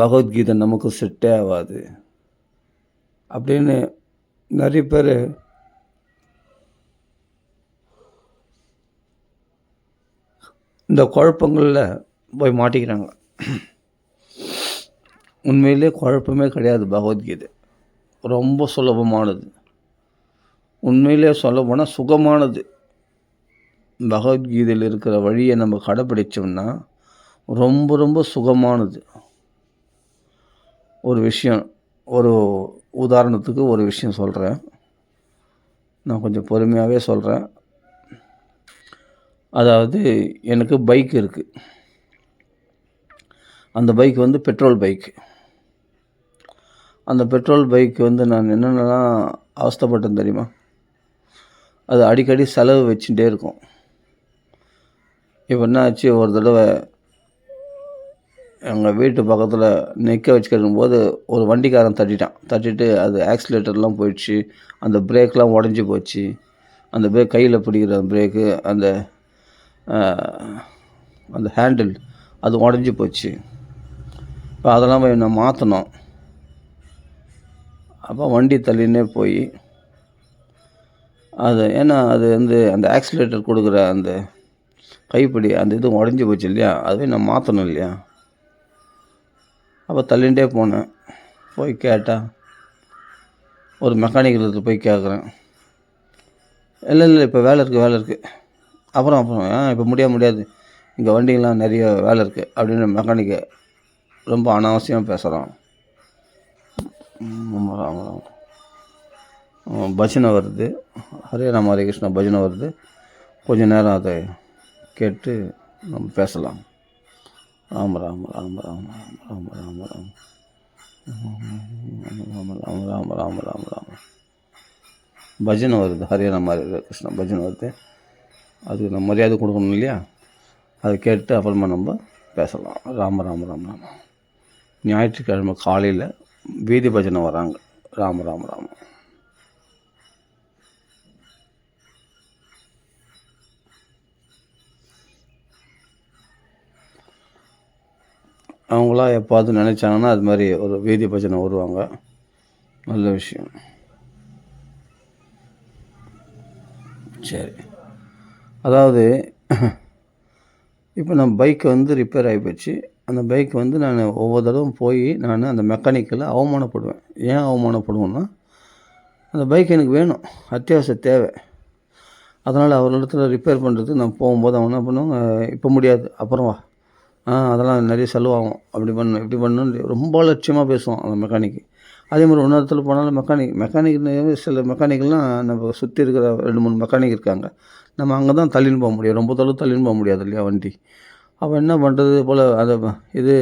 பகவத்கீதை நமக்கு செட்டே ஆகாது அப்படின்னு நிறைய பேர் இந்த குழப்பங்களில் போய் மாட்டிக்கிறாங்க. உண்மையிலே குழப்பமே கிடையாது. பகவத்கீதை ரொம்ப சுலபமானது. உண்மையிலே சொல்ல போனால் சுகமானது. பகவத்கீதையில் இருக்கிற வழியை நம்ம கடைப்பிடிச்சோம்னா ரொம்ப ரொம்ப சுகமானது. ஒரு விஷயம், ஒரு உதாரணத்துக்கு ஒரு விஷயம் சொல்கிறேன். நான் கொஞ்சம் பொறுமையாகவே சொல்கிறேன். அதாவது எனக்கு பைக் இருக்குது. அந்த பைக் வந்து பெட்ரோல் பைக். அந்த பெட்ரோல் பைக் வந்து நான் என்னென்னலாம் அவஸ்தைப்பட்டேன் தெரியுமா? அது அடிக்கடி செலவு வச்சுட்டே இருக்கும். இப்போ என்ன ஆச்சு, ஒரு தடவை எங்கள் வீட்டு பக்கத்தில் நிற்க வச்சுக்கிடும் போது ஒரு வண்டிக்காரன் தட்டிட்டு அது ஆக்சிலேட்டர்லாம் போயிடுச்சு. அந்த பிரேக்லாம் உடஞ்சி போச்சு. அந்த பிரேக் கையில் பிடிக்கிற பிரேக்கு, அந்த அந்த ஹேண்டில் அது உடஞ்சி போச்சு. இப்போ அதெல்லாம் போய் நான் மாற்றணும். அப்போ வண்டி தள்ளினே போய் அது, ஏன்னா அது வந்து அந்த ஆக்சிலேட்டர் கொடுக்குற அந்த கைப்பிடி அந்த இது உடஞ்சி போச்சு இல்லையா, அதுவே நான் மாற்றணும் இல்லையா. அப்போ தள்ளிகிட்டே போனேன். போய் கேட்டால் ஒரு மெக்கானிக்கல் போய் கேட்குறேன். இல்லை இப்போ வேலை இருக்குது. அப்புறம் இப்போ முடியாது, இங்கே வண்டிங்கெலாம் நிறைய வேலை இருக்குது அப்படின்னு மெக்கானிக்கை ரொம்ப அனாவசியமாக பேசுகிறான். பஜனை வருது, ஹரே ராம ஹரே கிருஷ்ணா பஜனை வருது. கொஞ்சம் நேரம் அதை கேட்டு நம்ம பேசலாம். ராம ராம ராம ராம ராம ராம ராம ராம ராம ராம ராம ராம ராம பஜனை வருது, ஹரே ராம ஹரே கிருஷ்ணா பஜனை வருது. அதுக்கு நம்ம மரியாதை கொடுக்கணும் இல்லையா. அதை கேட்டு அப்புறமா நம்ம பேசலாம். ராம ராம ராம ராம. ஞாயிற்றுக்கிழமை காலையில் வீதி பஜனை வராங்க. ராம ராம ராம. அவங்களாம் எப்பாவது நினச்சாங்கன்னா அது மாதிரி ஒரு வீதி பஜனை வருவாங்க. நல்ல விஷயம். சரி, அதாவது இப்போ நம்ம பைக்கு வந்து ரிப்பேர் ஆகிப்போச்சு. அந்த பைக் வந்து நான் ஒவ்வொரு தடவும் போய் நான் அந்த மெக்கானிக்கில் அவமானப்படுவேன். ஏன் அவமானப்படுவேன்னா, அந்த பைக் எனக்கு வேணும், அத்தியாவசிய தேவை. அதனால் அவரிடத்துல ரிப்பேர் பண்ணுறதுக்கு நான் போகும்போது அவன் என்ன பண்ணுவாங்க, இப்போ முடியாது அப்புறம் வா, அதெல்லாம் நிறைய செலவாகும், அப்படி பண்ணு இப்படி பண்ணுன்னு ரொம்ப அலட்சியமாக பேசுவான் அந்த மெக்கானிக்கு. அதே மாதிரி இன்னொரு இடத்துல போனாலும் மெக்கானிக் சில மெக்கானிக்கெலாம் நம்ம சுற்றி இருக்கிற 2-3 மெக்கானிக் இருக்காங்க. நம்ம அங்கே தான் தள்ளின்னு போக முடியும், ரொம்ப தொலைவு தள்ளின்னு போக முடியாது இல்லையா வண்டி. அப்போ என்ன பண்ணுறது போல் அதை இது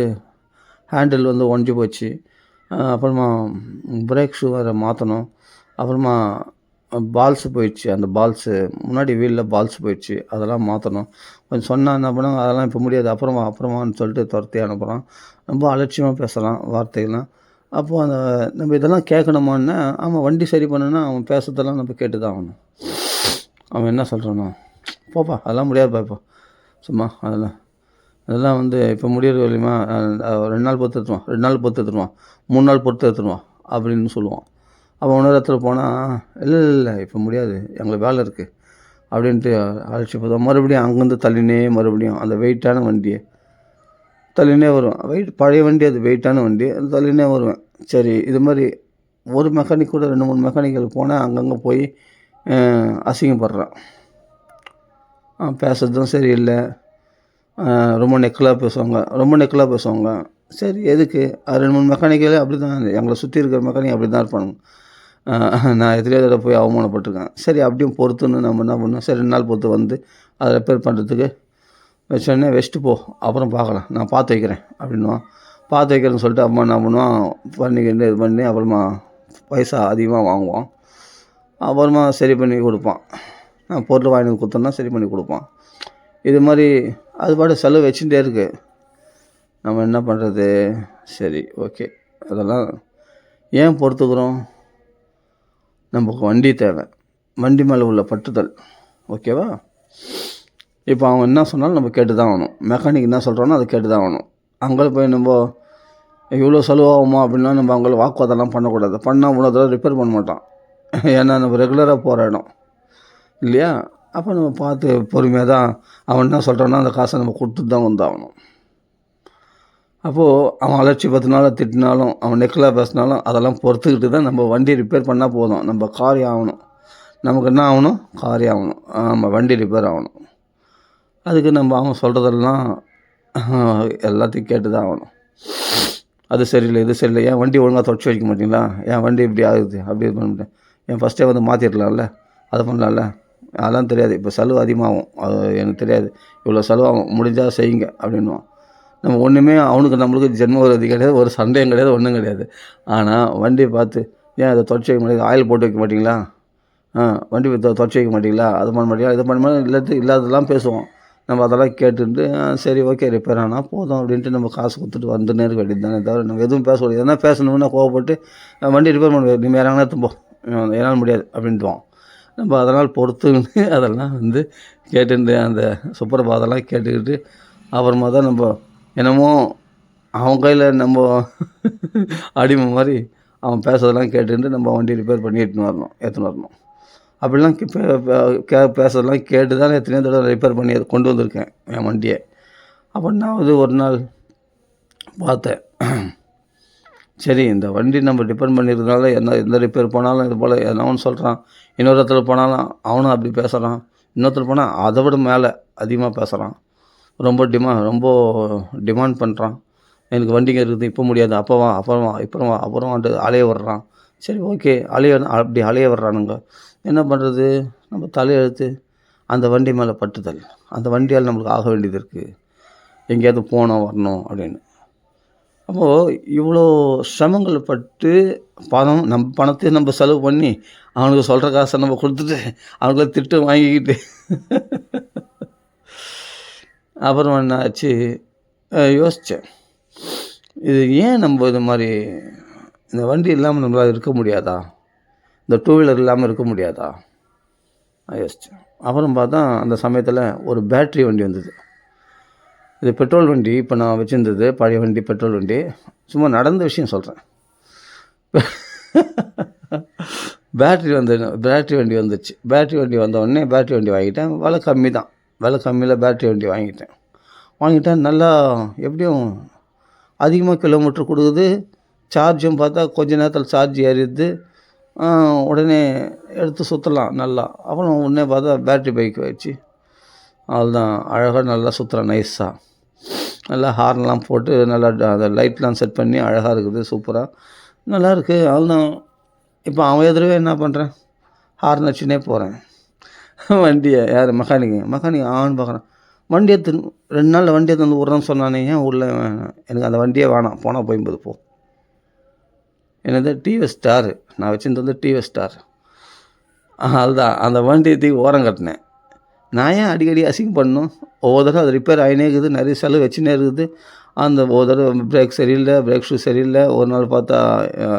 ஹேண்டில் வந்து உடஞ்சி போச்சு. அப்புறமா பிரேக் ஷூ வேறு மாற்றணும். அப்புறமா பால்ஸு போயிடுச்சு, அந்த பால்ஸு முன்னாடி வீலில் பால்ஸ் போயிடுச்சு, அதெல்லாம் மாற்றணும். கொஞ்சம் சொன்னால் என்ன பண்ணுவாங்க, அதெல்லாம் இப்போ முடியாது அப்புறமான்னு சொல்லிட்டு துரத்தி அனுப்புகிறான். ரொம்ப அலட்சியமாக பேசுகிறான் வார்த்தைகள்லாம். அப்போது அந்த நம்ம இதெல்லாம் கேட்கணுமான்னா, ஆமாம் வண்டி சரி பண்ணுன்னா அவன் பேசுறதெல்லாம் நம்ம கேட்டு தான் ஆகணும். அவன் என்ன சொல்கிறானோ, போப்பா அதெல்லாம் முடியாதுப்பா, இப்போ சும்மா அதெல்லாம் வந்து இப்போ முடியற வரையுமா 2 நாள் பொறுத்து எடுத்துருவான், 2 நாள் பொறுத்து எடுத்துருவான், 3 நாள் பொறுத்து எடுத்துருவான் அப்படின்னு சொல்லுவான். அப்போ இன்னொரு இடத்துல போனால் இல்லை இப்போ முடியாது, எங்களுக்கு வேலை இருக்குது அப்படின்ட்டு அழைச்சிப்போம். மறுபடியும் அங்கேருந்து தள்ளினே மறுபடியும் அந்த வெயிட்டான வண்டியை தள்ளினே வருவேன். பழைய வண்டி, அது வெயிட்டான வண்டி, அது தள்ளினே வருவேன். சரி, இது மாதிரி ஒரு மெக்கானிக் கூட 2-3 மெக்கானிக்கல் போனால் அங்கங்கே போய் அசிங்கப்படுறான். பேசுறதும் சரியில்லை, ரொம்ப நெக்கலாக பேசுவாங்க. சரி, எதுக்கு 2-3 மெக்கானிக்கலே அப்படி தான், எங்களை சுற்றி இருக்கிற மெக்கானிக் அப்படி தான் இருப்பானுங்க. நான் எத்தனையோ தடவை போய் அவமானப்பட்டிருக்கேன். சரி, அப்படியும் பொறுத்துன்னு நம்ம என்ன பண்ணோம், சரி 2 நாள் பொறுத்து வந்து அதை ரிப்பேர் பண்ணுறதுக்கு வச்சோடனே வச்சுட்டு போ, அப்புறம் பார்க்கலாம், நான் பார்த்து வைக்கிறேன் அப்படின்வான். பார்த்து வைக்கிறேன்னு சொல்லிட்டு அம்மா என்ன பண்ணுவான், பண்ணிக்கிட்டு இது பண்ணி அப்புறமா பைசா அதிகமாக வாங்குவான். அப்புறமா சரி பண்ணி கொடுப்பான். நான் பொருள் வாங்கி கொடுத்தோன்னா சரி பண்ணி கொடுப்பான். இது மாதிரி அது பாட்டு செலவு வச்சுட்டே இருக்குது. நம்ம என்ன பண்ணுறது? சரி, ஓகே, அதெல்லாம் ஏன் பொறுத்துக்கிறோம்? நமக்கு வண்டி தேவை, வண்டி மேலே உள்ள பற்றுதல், ஓகேவா? இப்போ அவன் என்ன சொன்னாலும் நம்ம கேட்டு தான் ஆகணும். மெக்கானிக் என்ன சொல்கிறானோ அதை கேட்டு தான் ஆகணும். அங்கே போய் நம்ம இவ்வளோ செலவாகுமா அப்படின்னா நம்ம அவங்கள வாக்குவாதம்லாம் பண்ணக்கூடாது. பண்ணால் இவ்வளோ தடவை ரிப்பேர் பண்ண மாட்டான். ஏன்னா நம்ம ரெகுலராக போகிற இடம் இல்லையா? அப்போ நம்ம பார்த்து பொறுமையாக தான் அவன் என்ன சொல்கிறான்னா அந்த காசை நம்ம கொடுத்துட்டு தான் வந்தாகணும். அப்போது அவன் அலட்சியப்படுத்தினாலும் திட்டினாலும் அவன் நெக்கில் பேசினாலும் அதெல்லாம் பொறுத்துக்கிட்டு தான் நம்ம வண்டி ரிப்பேர் பண்ணால் போதும். நம்ம காரியம் ஆகணும். நமக்கு என்ன ஆகணும்? காரியம் ஆகணும். நம்ம வண்டி ரிப்பேர் ஆகணும். அதுக்கு நம்ம அவன் சொல்கிறதெல்லாம் எல்லாத்தையும் கேட்டு தான் ஆகணும். அது சரியில்லை, இது சரியில்லை, ஏன் வண்டி ஒழுங்காக தொடச்சி வைக்க மாட்டிங்களா, ஏன் வண்டி இப்படி ஆகுது, அப்படி இது பண்ண முடியும், ஏன் ஃபஸ்ட்டே வந்து மாற்றிடலாம்ல, அதை பண்ணலாம்ல, அதெல்லாம் தெரியாது. இப்போ செலவு அதிகமாகும், அது எனக்கு தெரியாது, இவ்வளோ செலவாகும், முடிஞ்சால் செய்யுங்க அப்படின்வான். நம்ம ஒன்றுமே அவனுக்கு நம்மளுக்கு ஜென்ம விரோதி கிடையாது, ஒரு சண்டையும் கிடையாது, ஒன்றும் கிடையாது. ஆனால் வண்டியை பார்த்து ஏன் அதை தொடச்சி வைக்க மாட்டேங்குது, ஆயில் போட்டு வைக்க மாட்டிங்களா, வண்டி தொடச்சி வைக்க மாட்டிங்களா, அது பண்ண மாட்டிங்களா, இது பண்ண மாட்டேங்க, இல்லாததெல்லாம் பேசுவோம். நம்ம அதெல்லாம் கேட்டுட்டு சரி ஓகே ரிப்பேர் ஆனால் போதும் அப்படின்ட்டு நம்ம காசு கொடுத்துட்டு வந்துன்னே இருக்க வேண்டியது தானே தவிர நம்ம எதுவும் பேசக்கூடாது. எதனா பேசணும்னா கோவப்பட்டு வண்டி ரிப்பேர் பண்ண முடியாது, நீங்கள் இறங்கினா எடுத்துப்போ, என்னால் முடியாது அப்படின்ட்டுவோம். நம்ம அதனால் பொறுத்துக்கிட்டு அதெல்லாம் வந்து கேட்டுட்டு அந்த சுப்பரபாதெல்லாம் கேட்டுக்கிட்டு அப்புறமா தான் நம்ம என்னமோ அவன் கையில் நம்ம அடிமை மாதிரி அவன் பேசுறதெல்லாம் கேட்டுட்டு நம்ம வண்டி ரிப்பேர் பண்ணி எடுத்துன்னு வரணும். அப்படிலாம் பேசுறதெல்லாம் கேட்டு தான் எத்தனையோ தடவை ரிப்பேர் பண்ணி கொண்டு வந்திருக்கேன் என் வண்டியை. அப்போ நான் ஒரு நாள் பார்த்தேன், சரி இந்த வண்டி நம்ம டிபெண்ட் பண்ணியிருந்தனால எந்த ரிப்பேர் போனாலும் இது போல் எதனான்னு சொல்கிறான், இன்னொரு இடத்துல போனாலும் அவனும் அப்படி பேசுகிறான், இன்னொருத்தர் போனால் அதை விட மேலே அதிகமாக பேசுகிறான், ரொம்ப டிமாண்ட் பண்ணுறான், எனக்கு வண்டிங்க இருக்குது இப்போ முடியாது, அப்புறம் அலைய விட்றான். சரி ஓகே, அப்படி அலைய விட்றானுங்க, என்ன பண்ணுறது, நம்ம தலையெழுத்து அந்த வண்டி மேலே பட்டுதல், அந்த வண்டியால் நம்மளுக்கு ஆக வேண்டியது இருக்குது, எங்கேயாவது போனோம் வரணும் அப்படின்னு. அப்போது இவ்வளோ சிரமங்கள் பட்டு நம்ம பணத்தையும் நம்ம செலவு பண்ணி அவனுக்கு சொல்கிற காசை நம்ம கொடுத்துட்டு அவனுக்குள்ள திட்டு வாங்கிக்கிட்டு அப்புறம் என்ன ஆச்சு, யோசித்தேன், இது ஏன் நம்ம இது மாதிரி இந்த வண்டி இல்லாமல் நம்மளால் இருக்க முடியாதா, இந்த டூ வீலர் இல்லாமல் இருக்க முடியாதா யோசித்தேன். அப்புறம் பார்த்தா அந்த சமயத்தில் ஒரு பேட்ரி வண்டி வந்தது. இது பெட்ரோல் வண்டி, இப்போ நான் வச்சுருந்தது பழைய வண்டி பெட்ரோல் வண்டி, சும்மா நடந்த விஷயம் சொல்கிறேன். பேட்ரி வண்டி வந்துச்சு. பேட்ரி வண்டி வந்தோடனே பேட்ரி வண்டி வாங்கிட்டேன். விலை கம்மி தான், விலை கம்மியில் பேட்ரி வண்டி வாங்கிட்டேன். நல்லா எப்படியும் அதிகமாக கிலோமீட்டர் கொடுக்குது, சார்ஜும் பார்த்தா கொஞ்ச நேரத்தில் சார்ஜ் ஏறிடுது, உடனே எடுத்து சுற்றலாம் நல்லா. அப்புறம் உடனே பார்த்தா பேட்ரி பைக் வச்சு அதுதான் அழகாக நல்லா சுற்றுறேன், நைஸாக நல்லா ஹார்ன்லாம் போட்டு நல்லா அந்த லைட்லாம் செட் பண்ணி அழகாக இருக்குது, சூப்பராக நல்லா இருக்குது. அதுதான் இப்போ அவன் எதிரவே என்ன பண்ணுறேன், ஹார்ன் வச்சுனே போகிறேன். வண்டியை யார் மெக்கானிக் ஆன்னு பார்க்குறேன். வண்டியை 2 நாளில் வண்டியை தந்து விட்றேன்னு சொன்னானே, ஏன் உள்ள எனக்கு அந்த வண்டியே வேணாம், போனால் போயும்போது போ. என்னது டிவிஎஸ் ஸ்டாரு, நான் வச்சுருந்தது டிவிஎஸ் ஸ்டார். அதுதான் அந்த வண்டியை தூக்கி ஓரம் கட்டினேன். நான் ஏன் அடிக்கடி அசிங்கம் பண்ணணும், ஒவ்வொரு தடவை அது ரிப்பேர் ஆகினே இருக்குது, நிறைய செலவு வச்சுனே இருக்குது. அந்த ஒவ்வொரு தடவை பிரேக் சரியில்லை, பிரேக் ஷூ சரியில்லை. ஒரு நாள் பார்த்தா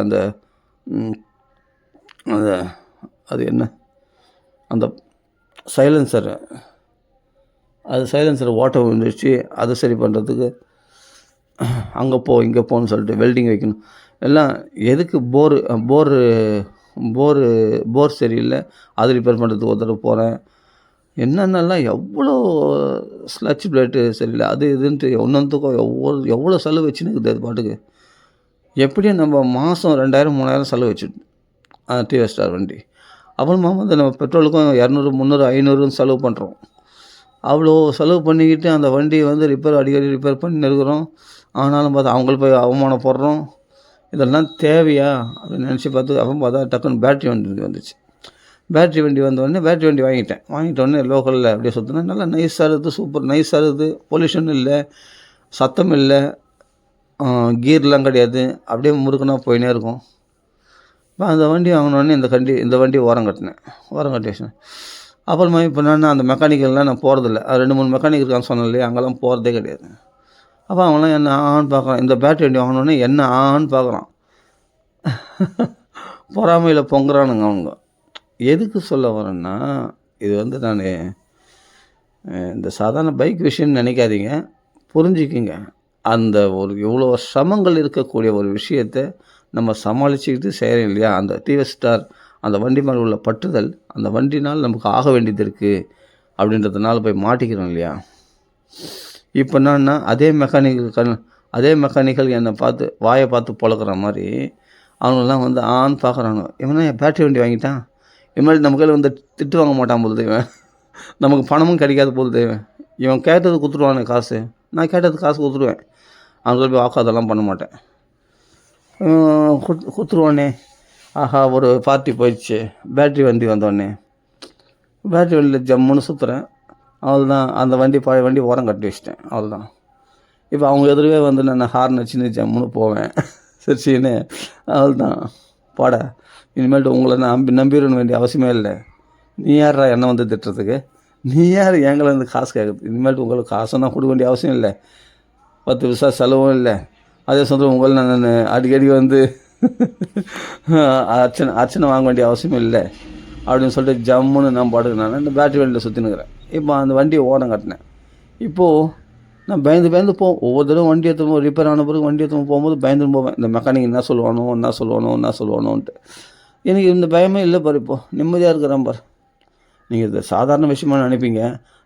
அந்த அது என்ன அந்த சைலன்சர் ஓட்ட விழுந்துருச்சு. அதை சரி பண்ணுறதுக்கு அங்கே போ இங்கே போன்னு சொல்லிட்டு வெல்டிங் வைக்கணும். எல்லாம் எதுக்கு, போர் சரியில்லை, அது ரிப்பேர் பண்ணுறதுக்கு ஒரு தடவை போகிறேன். என்னென்னலாம் எவ்வளோ ஸ்லட்ச் பிளேட்டு சரியில்லை, அது இதுன்ட்டு ஒன்றுத்துக்கும் எவ்வளோ செலவு வச்சுன்னு இருக்குது அது பாட்டுக்கு. எப்படியும் நம்ம மாதம் 2000 3000 செலவு வச்சுட்டு டிவிஎஸ் ஸ்டார் வண்டி. அப்புறமா வந்து நம்ம பெட்ரோலுக்கும் 200 300 500 செலவு பண்ணுறோம். அவ்வளோ செலவு பண்ணிக்கிட்டு அந்த வண்டியை வந்து அடிக்கடி ரிப்பேர் பண்ணி இருக்கிறோம். ஆனாலும் பார்த்தா அவங்களுக்கு போய் அவமானப்படுறோம். இதெல்லாம் தேவையா அப்படின்னு நினச்சி அப்புறம் பார்த்தா டக்குன்னு பேட்ரி வண்டி வந்துச்சு. பேட்ரி வண்டி வந்தோடனே பேட்ரி வண்டி வாங்கிட்டோடனே லோக்கலில் அப்படியே சுற்றினா நல்லா நைஸாக இருக்குது, சூப்பர் நைஸாக இருக்குது, பொல்யூஷன் இல்லை, சத்தம் இல்லை, கீர்லாம் கிடையாது, அப்படியே முறுக்குனா போயினே இருக்கும். இப்போ அந்த வண்டி வாங்கினோடனே இந்த வண்டி ஓரம் கட்டி வச்சேன். அப்புறமா இப்போ அந்த மெக்கானிக்கெல்லாம் நான் போகிறதில்ல. 2-3 மெக்கானிக் இருக்கான்னு சொன்னேன் இல்லையா, அங்கெல்லாம் போகிறதே கிடையாது. அப்போ அவங்களாம் என்ன ஆன்னு பார்க்குறான், இந்த பேட்ரி வண்டி வாங்கினோடனே என்ன ஆன்னு பார்க்குறான், பொறாமையில் பொங்குறானுங்க அவங்க. எதுக்கு சொல்ல வரேன்னா, இது வந்து இந்த சாதாரண பைக் விஷயம்னு நினைக்காதீங்க, புரிஞ்சுக்கிங்க. அந்த ஒரு இவ்வளோ சிரமங்கள் இருக்கக்கூடிய ஒரு விஷயத்த நம்ம சமாளிச்சுக்கிட்டு செய்கிறோம் இல்லையா? அந்த டிவிஎஸ் ஸ்டார் அந்த வண்டி மேலே உள்ள பற்றுதல், அந்த வண்டினால் நமக்கு ஆக வேண்டியது இருக்குது அப்படின்றதுனால போய் மாட்டிக்கிறோம் இல்லையா? இப்போ என்னன்னா அதே மெக்கானிக்கல் என்னை பார்த்து வாயை பார்த்து பொளக்குற மாதிரி அவனுங்கெல்லாம் வந்து ஆன்னு பார்க்குறானுங்க. இவனா பேட்டரி வண்டி வாங்கிட்டான், இனிமேல் நம்ம கையில் வந்து திட்டு வாங்க மாட்டான் போலுது இவன், நமக்கு பணமும் கிடைக்காது போலுது இவன் கேட்டது கொடுத்துருவானே காசு, நான் கேட்டது காசு கொடுத்துருவேன், அவனுக்கு போய் வாக்கு பண்ண மாட்டேன். கொடுத்துருவானே, ஆஹா ஒரு பார்ட்டி போயிடுச்சு. பேட்ரி வண்டி வந்தோடனே பேட்ரி வண்டியில் ஜம்முன்னு சுற்றுறேன். அவ்வளோதான், அந்த பழைய வண்டி ஓரம் கட்டி வச்சிட்டேன். அவ்வளோதான். இப்போ அவங்க எதிரவே வந்து நான் ஹார்ன் வச்சுன்னு ஜம்முன்னு போவேன் சரிச்சின்னு. அவ்வளோதான், பாட இனிமேல்ட்டு உங்களை நான் நம்பிட வேண்டிய அவசியமே இல்லை. நீ யாரா என்ன வந்து திட்டுறதுக்கு? நீ யார் எங்களை வந்து காசு கேட்குறது? இனிமேல்ட்டு உங்களுக்கு காசும் நான் கொடுக்க வேண்டிய அவசியம் இல்லை, 10 பைசா செலவும் இல்லை. அதே சமயம் உங்களை நான் அடிக்கடி வந்து அர்ச்சனை வாங்க வேண்டிய அவசியம் இல்லை அப்படின்னு சொல்லிட்டு ஜம்முன்னு நான் பாட்டுக்கு நான் இந்த பேட்டரி வண்டியில் சுற்றினுக்கிறேன். இப்போ அந்த வண்டியை ஓரம் கட்டினேன். இப்போது நான் பயந்து ஒவ்வொரு தடவை வண்டி எடுத்து ரிப்பேர் ஆன பிறகு வண்டி எடுத்து போகும்போது பயந்துன்னு போவேன். இந்த மெக்கானிக் என்ன சொல்லுவானோன்ட்டு எனக்கு இந்த பயமே இல்லை பாரு. இப்போது நிம்மதியாக இருக்கிறேன் பாரு. நீங்கள் இது சாதாரண விஷயமா நினைப்பீங்க,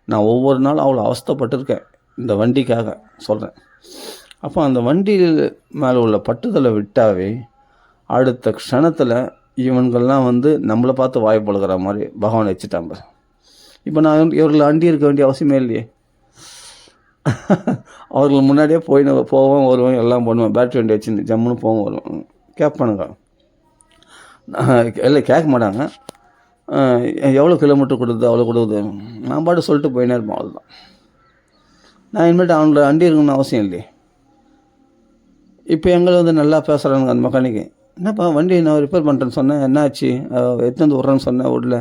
நான் ஒவ்வொரு நாளும் அவ்வளோ அவஸ்தைப்பட்டிருக்கேன் இந்த வண்டிக்காக சொல்கிறேன். அப்போ அந்த வண்டி மேலே உள்ள பட்டுதலை விட்டாவே அடுத்த க்ஷணத்தில் இவன்கள்லாம் வந்து நம்மளை பார்த்து வாய் பழகிற மாதிரி பகவான் வச்சுட்டாங்க. இப்போ நான் இவர்களை அண்டி இருக்க வேண்டிய அவசியமே இல்லையே. அவர்கள் முன்னாடியே போவோம் வருவோம் எல்லாம் பண்ணுவேன். பேட்டரி வண்டி வச்சு ஜம்முன்னு போவோம் வருவோம். கேட்பானுங்க, இல்லை கேட்க மாட்டாங்க. எவ்வளோ கிலோமீட்டர் கொடுக்குது அவ்வளோ கொடுக்குது, நான் பாட்டு சொல்லிட்டு போயினே இருப்பேன். அவ்வளோதான். நான் இனிமேட்டு அவங்கள அண்டி இருக்கணும்னு அவசியம் இல்லையே. இப்போ எங்களை வந்து நல்லா பேசுகிறானுங்க அந்த மெக்கானிக்கு. என்னப்பா வண்டி நான் ரிப்பேர் பண்ணுறேன்னு சொன்னேன், என்னாச்சு எடுத்து வந்து விட்றேன்னு சொன்னேன், விடல.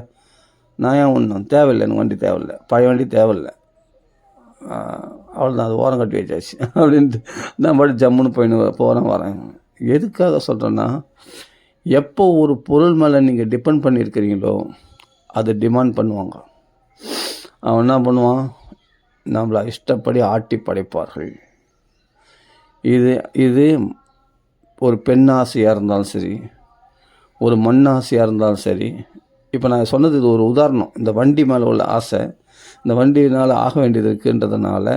நான் ஏன் ஒன்றும் தேவையில்லை, எனக்கு வண்டி தேவையில்லை, பழைய வண்டி தேவையில்லை, அவ்வளோதான், அது ஓரம் கட்டி வச்சாச்சு அப்படின்ட்டு நான் பாட்டு ஜம்முன்னு வரேன். எதுக்காக சொல்கிறேன்னா, எப்போ ஒரு பொருள் மேலே நீங்கள் டிபெண்ட் பண்ணியிருக்கிறீங்களோ அது டிமாண்ட் பண்ணுவாங்க. அவன் என்ன பண்ணுவான், நம்மளை இஷ்டப்படி ஆட்டி படைப்பார்கள். இது ஒரு பெண் ஆசையாக இருந்தாலும் சரி, ஒரு மண் ஆசையாக இருந்தாலும் சரி. இப்போ நான் சொன்னது இது ஒரு உதாரணம். இந்த வண்டி மேலே உள்ள ஆசை, இந்த வண்டினால் ஆக வேண்டியது இருக்குன்றதுனால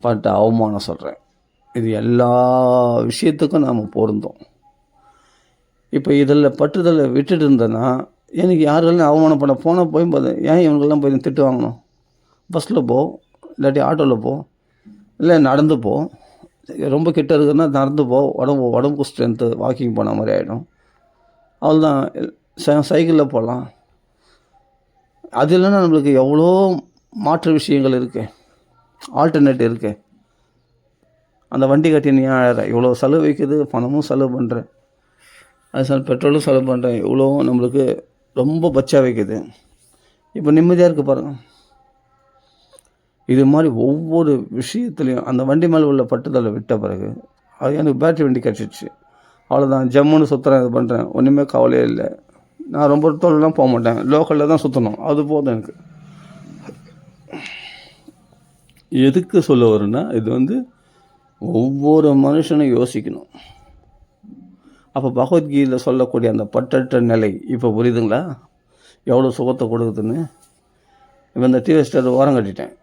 பட்ட அவமானம் சொல்கிறேன். இது எல்லா விஷயத்துக்கும் நாம் பொருந்தோம். இப்போ இதில் பற்றுதலை விட்டுட்டு இருந்தேன்னா எனக்கு யாருக்கெல்லாம் அவமானம் பண்ண போனால் போகும்போது ஏன் இவங்கெல்லாம் போய் திட்டு வாங்கணும்? பஸ்ஸில் போ, இல்லாட்டி ஆட்டோவில் போ, இல்லை நடந்து போ. ரொம்ப கிட்ட இருக்குன்னா நடந்து போ, உடம்புக்கு ஸ்ட்ரென்த்து, வாக்கிங் போன மாதிரி ஆகிடும். அவ்வளோதான். சைக்கிளில் போகலாம். அது இல்லைன்னா நம்மளுக்கு எவ்வளோ மாற்று விஷயங்கள் இருக்குது, ஆல்டர்னேட் இருக்குது. அந்த வண்டி கட்டி நீ இவ்வளோ செலவு வைக்குது, பணமும் செலவு பண்ணுறேன், அது பெட்ரோலும் செலவு பண்ணுறேன், இவ்வளோ நம்மளுக்கு ரொம்ப பச்சா வைக்குது. இப்போ நிம்மதியாக இருக்குது பாருங்கள். இது மாதிரி ஒவ்வொரு விஷயத்துலையும் அந்த வண்டி மேலே உள்ள பட்டுதலை விட்ட பிறகு அது எனக்கு பேட்டரி வண்டி கிடச்சிடுச்சு. அவ்வளோதான், ஜம்முன்னு சுற்றுறேன், இது பண்ணுறேன், ஒன்றுமே கவலையே இல்லை. நான் ரொம்ப தொழிலாம் போக மாட்டேன், லோக்கலில் தான் சுற்றணும், அது போதும் எனக்கு. எதுக்கு சொல்ல வருன்னா, இது வந்து ஒவ்வொரு மனுஷனும் யோசிக்கணும். அப்போ பகவத்கீதையில் சொல்லக்கூடிய அந்த பற்றற்ற நிலை இப்போ புரியுதுங்களா, எவ்வளோ சுகத்தை கொடுக்குதுன்னு? இப்போ இந்த டிவி ஸ்டார் ஓரம் கட்டிட்டேன்,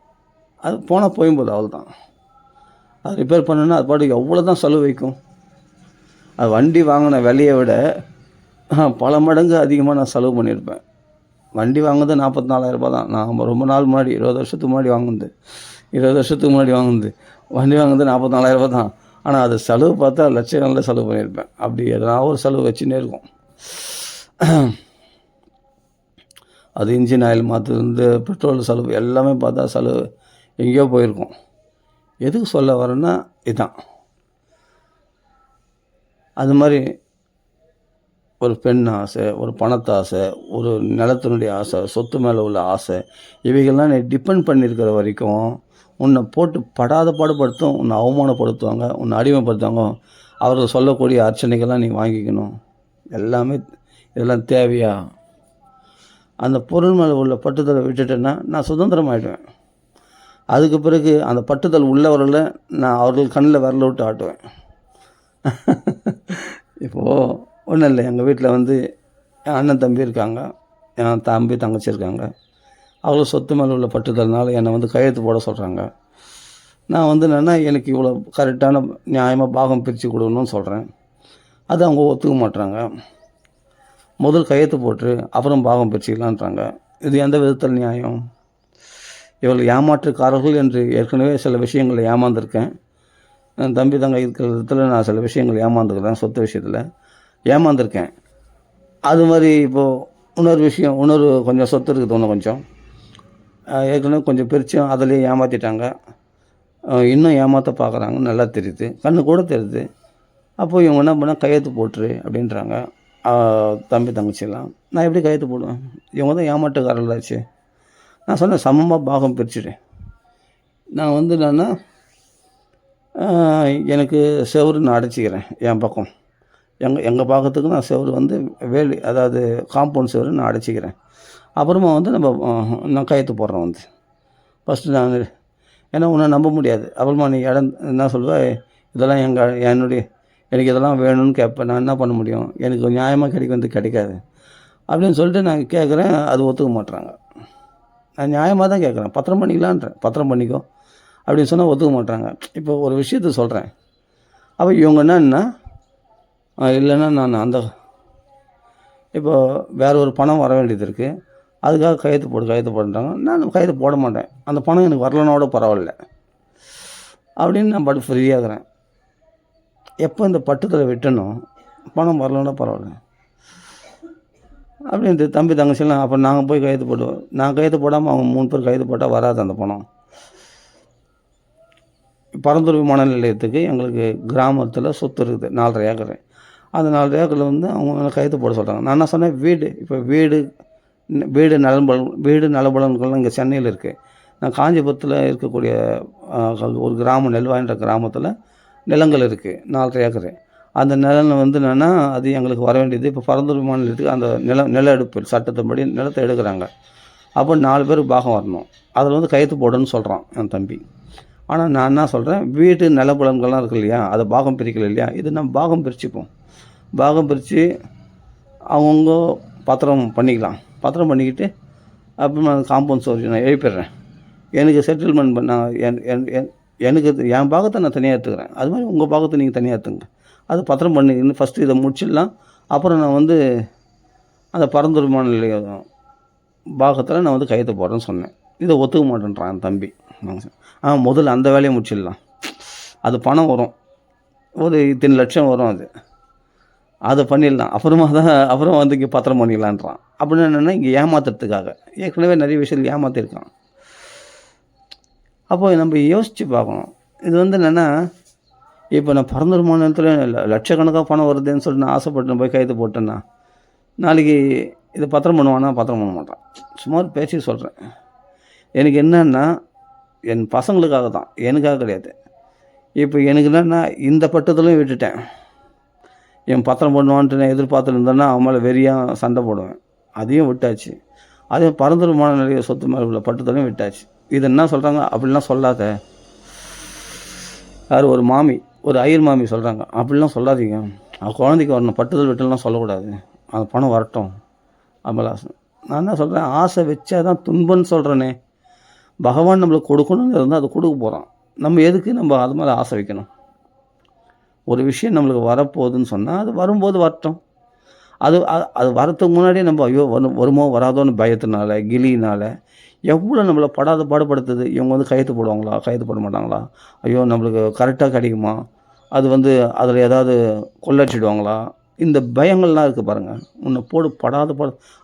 அது போனால் போயும்போது அவ்வளோதான். அது ரிப்பேர் பண்ணுன்னா அது பாட்டுக்கு எவ்வளோ தான் செலவு வைக்கும். அது வண்டி வாங்கின விலையை விட பல மடங்கு அதிகமாக நான் செலவு பண்ணியிருப்பேன். வண்டி வாங்குறது 44,000 தான். நான் ரொம்ப நாள் முன்னாடி 20 வருஷத்துக்கு முன்னாடி வாங்குனது வண்டி வாங்குறது 44,000 தான். ஆனால் அது செலவு பார்த்தா லட்சங்களில் செலவு பண்ணியிருப்பேன். அப்படி எதனா ஒரு செலவு வச்சுன்னே இருக்கும். அது இன்ஜின் ஆயில் மாற்றுறது, பெட்ரோல் செலவு எல்லாமே பார்த்தா செலவு எங்கேயோ போயிருக்கும். எதுக்கு சொல்ல வரேன்னா இதுதான். அது மாதிரி ஒரு பெண் ஆசை, ஒரு பணத்து ஆசை, ஒரு நிலத்தினுடைய ஆசை, சொத்து மேலே உள்ள ஆசை, இவைகள்லாம் நீ டிபெண்ட் பண்ணியிருக்கிற வரைக்கும் உன்னை போட்டு படாத பாடுபடுத்தும், உன்னை அவமானப்படுத்துவாங்க, உன்னை அடிமைப்படுத்துவாங்க. அவர்கள் சொல்லக்கூடிய அர்ச்சனைகள்லாம் நீ வாங்கிக்கணும். எல்லாமே இதெல்லாம் தேவையா? அந்த பொருள் மேலே உள்ள பட்டுதலை விட்டுட்டேன்னா நான் சுதந்திரமாகிடுவேன். அதுக்கு பிறகு அந்த பட்டுதல் உள்ளவரில் நான் அவர்கள் கண்ணில் விரல விட்டு ஆட்டுவேன். இப்போது ஒன்றும் இல்லை, எங்கள் வீட்டில் வந்து என் அண்ணன் தம்பி இருக்காங்க, என் தம்பி தங்கச்சி இருக்காங்க. அவ்வளோ சொத்து மேலே உள்ள பட்டுதல்னால என்னை வந்து கையெழுத்து போட சொல்கிறாங்க. நான் வந்து என்னென்னா எனக்கு இவ்வளோ கரெக்டான நியாயமாக பாகம் பிரித்து கொடுக்கணும்னு சொல்கிறேன். அது அவங்க ஒத்துக்க மாட்டுறாங்க. முதல் கையெழுத்து போட்டு அப்புறம் பாகம் பிரிச்சுக்கலான்றாங்க. இது எந்த விதத்தில் நியாயம்? இவர்கள் ஏமாற்றுக்காரர்கள் என்று ஏற்கனவே சில விஷயங்களில் ஏமாந்துருக்கேன். என் தம்பி தங்க இருக்கிற விதத்தில் நான் சில விஷயங்கள் ஏமாந்துக்கிறேன், சொத்து விஷயத்தில் ஏமாந்துருக்கேன். அது மாதிரி இப்போது இன்னொரு விஷயம், இன்னொரு கொஞ்சம் சொத்து இருக்குது, இன்னும் கொஞ்சம் ஏற்கனவே கொஞ்சம் பிரித்தும் அதிலேயே ஏமாற்றிட்டாங்க. இன்னும் ஏமாற்ற பார்க்குறாங்க, நல்லா தெரியுது, கண்ணு கூட தெரியுது. அப்போது இவங்க என்ன பண்ணால் கையெழுத்து போட்டுரு அப்படின்றாங்க தம்பி தங்கச்சிலாம். நான் எப்படி கையெழுத்து போடுவேன்? இவங்க தான் ஏமாற்றுக்காரர்களாச்சு. நான் சொன்னேன் சமமாக பாகம் பிரிச்சுடு. நான் வந்து என்னென்னா எனக்கு செவுரு நான் அடைச்சிக்கிறேன், என் பக்கம் எங்கள் பாகத்துக்கு நான் செவுரு வந்து வேலி, அதாவது காம்பவுண்ட் செவுரு நான் அடைச்சிக்கிறேன். அப்புறமா வந்து நான் கையெழுத்து போடுறேன். வந்து ஃபஸ்ட்டு நான் ஏன்னா உன்னை நம்ப முடியாது. அப்புறமா நீ இடம் என்ன சொல்லுவேன், இதெல்லாம் என்னுடைய எனக்கு இதெல்லாம் வேணும்னு கேட்பேன். நான் என்ன பண்ண முடியும்? எனக்கு நியாயமாக கிடைக்காது அப்படின்னு சொல்லிட்டு நான் கேட்குறேன். அது ஒத்துக்க மாட்டுறாங்க. நான் நியாயமாக தான் கேட்குறேன், பத்திரம் பண்ணிக்கலான்றேன். பத்திரம் பண்ணிக்கோ அப்படின்னு சொன்னால் ஒத்துக்க மாட்டாங்க. இப்போ ஒரு விஷயத்த சொல்கிறேன். அப்போ இவங்க என்னன்னா இல்லைன்னா நான் அந்த இப்போ வேறு ஒரு பணம் வர வேண்டியது இருக்குது, அதுக்காக கையெழுத்து போடுறாங்க. நான் கையெழுத்து போட மாட்டேன். அந்த பணம் எனக்கு வரலனோட பரவாயில்ல அப்படின்னு நான் பாட்டு ஃப்ரீயாகிறேன். எப்போ இந்த பட்டுதலை விட்டணும், பணம் வரலன்னா பரவாயில்ல அப்படின்ட்டு தம்பி தங்கச்சிலாம். அப்போ நாங்கள் போய் கையெழுத்து போடுவோம். நான் கையெழுத்து போடாமல் அவங்க 3 பேர் கையெழுத்து போட்டால் வராது அந்த பணம். பரந்தூர் விமான நிலையத்துக்கு எங்களுக்கு கிராமத்தில் சொத்து இருக்குது 4.5 ஏக்கர். அந்த 4.5 ஏக்கரில் வந்து அவங்க கையெழுத்து போட சொல்கிறாங்க. நான் என்ன சொன்னேன், இப்போ வீடு நலபலன்கள்லாம் இங்கே சென்னையில் இருக்குது. நான் காஞ்சிபுரத்தில் இருக்கக்கூடிய ஒரு கிராமம், நெல்வாயின்ற கிராமத்தில் நிலங்கள் இருக்குது 4.5 ஏக்கர். அந்த நிலம் வந்து என்னென்னா அது எங்களுக்கு வர வேண்டியது. இப்போ பரந்தூர் விமான நிலையத்துக்கு அந்த நில எடுப்பு சட்டத்தின்படி நிலத்தை எடுக்கிறாங்க. அப்போ 4 பேருக்கு பாகம் வரணும். அதில் வந்து கையெழுத்து போடுன்னு சொல்கிறான் என் தம்பி. ஆனால் நான் என்ன சொல்கிறேன், வீட்டு நிலப்புலன்கள்லாம் இருக்குது இல்லையா, அதை பாகம் பிரிக்கல இல்லையா, இது நம்ம பாகம் பிரிச்சுப்போம். பாகம் பிரித்து அவங்கவுங்க பத்திரம் பண்ணிக்கலாம். பத்திரம் பண்ணிக்கிட்டு அப்புறமா காம்பவுண்ட் சுவர் நான் எழுப்பிடுறேன். எனக்கு செட்டில்மெண்ட் எனக்கு என் பாகத்தை நான் தனியாக எடுத்துக்கிறேன். அது மாதிரி உங்கள் பாகத்தை நீங்கள் தனியாக எடுத்துங்க. அது பத்திரம் பண்ணிக்கணும். ஃபஸ்ட்டு இதை முடிச்சிடலாம். அப்புறம் நான் வந்து அந்த பரந்தூர் விமான நிலையம் பாகத்தில் நான் வந்து கையெழுத்து போடுறேன்னு சொன்னேன். இதை ஒத்துக்க மாட்டேன்றான் என் தம்பி. முதல்ல அந்த வேலையை முடிச்சிடலாம், அது பணம் வரும், ஒரு இத்தனை லட்சம் வரும், அதை பண்ணிடலாம். அப்புறம் வந்து இங்கே பத்திரம் பண்ணிடலான்றான். அப்படின்னு என்னென்னா இங்கே ஏமாத்துறதுக்காக ஏற்கனவே நிறைய விஷயத்தில் ஏமாற்றிருக்கான். அப்போ நம்ம யோசித்து பார்க்கணும். இது வந்து என்னென்னா, இப்போ நான் பரந்தூர் மாநிலத்தில் லட்சக்கணக்காக பணம் வருதுன்னு சொல்லிட்டு நான் ஆசைப்பட்டு போய் கையெழுத்து போட்டேன்னா நாளைக்கு இதை பத்திரம் பண்ணுவானா? பத்திரம் பண்ண மாட்டான். சுமார் பேச்சு சொல்கிறேன். எனக்கு என்னன்னா என் பசங்களுக்காக தான், எனக்காக கிடையாது. இப்போ எனக்கு என்னென்னா இந்த பட்டத்துலையும் விட்டுட்டேன். என் பத்திரம் பண்ணுவான்ட்டு நான் எதிர்பார்த்துட்டு இருந்தேன்னா அவன் மேலே வெறியாக சண்டை போடுவேன். அதையும் விட்டாச்சு. அதே பரந்தூர் விமான நிலைய சொத்து மேலே உள்ள பட்டத்துலையும் விட்டாச்சு. இது என்ன சொல்கிறாங்க, அப்படிலாம் சொல்லாத. யார் ஒரு மாமி, ஒரு ஐயர் மாமி சொல்கிறாங்க, அப்படிலாம் சொல்லாதீங்க, குழந்தைக்கு வரணும், பட்டுதல் விட்டுலாம் சொல்லக்கூடாது, அந்த பணம் வரட்டும். அமலாசன் நான் என்ன சொல்கிறேன், ஆசை வச்சா தான் துன்பம்னு சொல்கிறேனே. பகவான் நம்மளுக்கு கொடுக்கணும்னு இருந்தால் அதை கொடுக்க போகிறான். நம்ம எதுக்கு நம்ம அது மேலே ஆசை வைக்கணும்? ஒரு விஷயம் நம்மளுக்கு வரப்போகுதுன்னு சொன்னால் அது வரும்போது வரட்டும். அது வரத்துக்கு முன்னாடியே நம்ம ஐயோ வருமோ வராதோன்னு பயத்தினால கிளியினால் எவ்வளோ நம்மளை பாடுபடுத்துது. இவங்க வந்து கையெழுத்து போடுவாங்களா, கையெழுத்து போட மாட்டாங்களா, ஐயோ நம்மளுக்கு கரெக்டாக கிடைக்குமா, அது வந்து அதில் ஏதாவது கொள்ளடிச்சிடுவாங்களா, இந்த பயங்கள்லாம் இருக்குது பாருங்கள். உன்னை படாத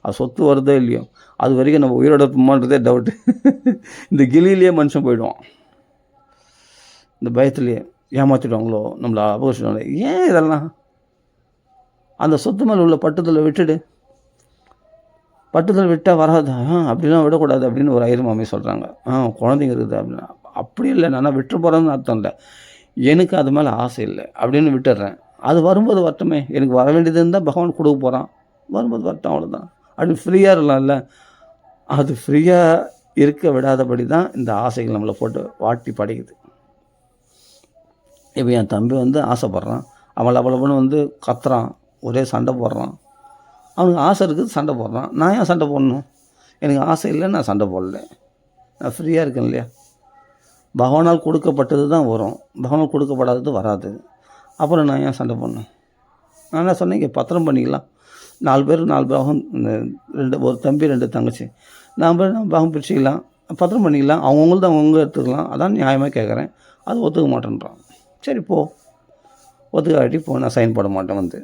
அது சொத்து வருதோ இல்லையோ அது வரைக்கும் நம்ம உயிரோட இருப்போமான்றதே டவுட்டு. இந்த கிளியிலேயே மனுஷன் போயிடுவான். இந்த பயத்துலேயே ஏமாற்றிடுவாங்களோ, நம்மளை அபகரிச்சிடுவாங்களோ. ஏன் இதெல்லாம்? அந்த சொத்து மேலே உள்ள பட்டுதலை விட்டுடு. பட்டுதல் விட்டால் வராது, அப்படிலாம் விடக்கூடாது அப்படின்னு ஒரு ஐயர் மாமி சொல்கிறாங்க. குழந்தைங்க இருக்குது அப்படின்னா. அப்படி இல்லை, நான் விட்டு போகிறேன்னு அர்த்தம் இல்லை, எனக்கு அது மேலே ஆசை இல்லை அப்படின்னு விட்டுடுறேன். அது வரும்போது வரட்டுமே. எனக்கு வர வேண்டியது இருந்தால் பகவான் கொடுக்க போகிறான், வரும்போது வரட்டும், அவ்வளோதான். அப்படி ஃப்ரீயாக இருக்கலாம்ல. அது ஃப்ரீயாக இருக்க விடாதபடி தான் இந்த ஆசைகள் நம்மளை போட்டு வாட்டி படைக்குது. இப்போ என் தம்பி வந்து ஆசைப்பட்றான், அவளை வந்து கத்துறான், ஒரே சண்டை போடுறான். அவனுக்கு ஆசை இருக்குது, சண்டை போடுறான். நான் ஏன் சண்டை போடணும்? எனக்கு ஆசை இல்லை, நான் சண்டை போடல. நான் ஃப்ரீயாக இருக்கேன் இல்லையா? பகவானால் கொடுக்கப்பட்டது தான் வரும், பகவானால் கொடுக்கப்படாதது வராது. அப்புறம் நான் ஏன் சண்டை போடணும்? நான் என்ன சொன்னேன், இங்கே பத்திரம் பண்ணிக்கலாம். 4 பேர் 4 பாகம், 2 ஒரு தம்பி 2 தங்கச்சி, நாம் பாகம் பிரிச்சுக்கலாம், பத்திரம் பண்ணிக்கலாம். அவங்கவுங்களது அவங்கவுங்க எடுத்துக்கலாம். அதான் நியாயமாக கேட்குறேன். அது ஒத்துக்க மாட்டேன்றான். சரி போ, ஒத்துக்காட்டி போ, நான் சைன் போட மாட்டேன். வந்து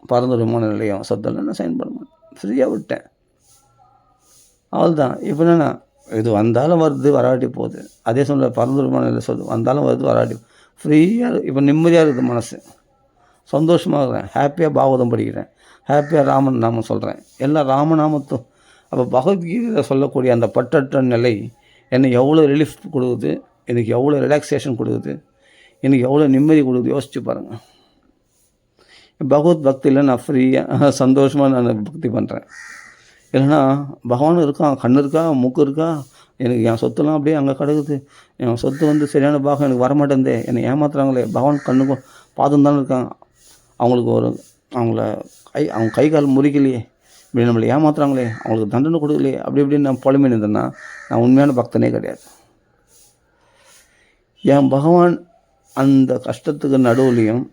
பரந்தூர் விமான நிலையம் சொத்தில் நான் சைன் போட மாட்டேன். ஃப்ரீயாக விட்டேன், அவ்வளோதான். இப்போ என்னென்னா, இது வந்தாலும் வருது, வராட்டி போகுது. அதே சமயம் பரந்தூர் விமான நிலையம் சொல் வந்தாலும் வருது, வராட்டி ஃப்ரீயாக. இப்போ நிம்மதியாக இருக்குது மனசு, சந்தோஷமாக இருக்கிறேன், ஹாப்பியாக பாகவதம் படிக்கிறேன், ஹாப்பியாக ராமன் நாமம் சொல்கிறேன், எல்லாம் ராமநாமத்தும். அப்போ பகவத்கீதையில் சொல்லக்கூடிய அந்த பற்றற்ற நிலை என்னை எவ்வளோ ரிலீஃப் கொடுக்குது, எனக்கு எவ்வளோ ரிலாக்ஸேஷன் கொடுக்குது, எனக்கு எவ்வளோ நிம்மதி கொடுக்குது, யோசிச்சு பாருங்கள். பகவத் பக்தியில் நான் ஃப்ரீயாக சந்தோஷமாக நான் பக்தி பண்ணுறேன். இல்லைன்னா பகவான் இருக்கான், கண் இருக்கா, மூக்கு இருக்கா, எனக்கு என் சொத்துலாம் அப்படியே அங்கே கிடக்குது, என் சொத்து வந்து சரியான பாகம் எனக்கு வரமாட்டேந்தே, என்னை ஏமாத்துறாங்களே, பகவான் கண்ணுக்கும் பாதம் தானே இருக்காங்க, அவங்களுக்கு அவங்க கை கால் முறிக்கலையே, இப்படி நம்மளை ஏமாத்துறாங்களே, அவங்களுக்கு தண்டனை கொடுக்கலையே, அப்படி இப்படின்னு நான் புலம்பி நின்றேன்னா நான் உண்மையான பக்தனே கிடையாது. என் பகவான் அந்த கஷ்டத்துக்கு நடுவுலையும்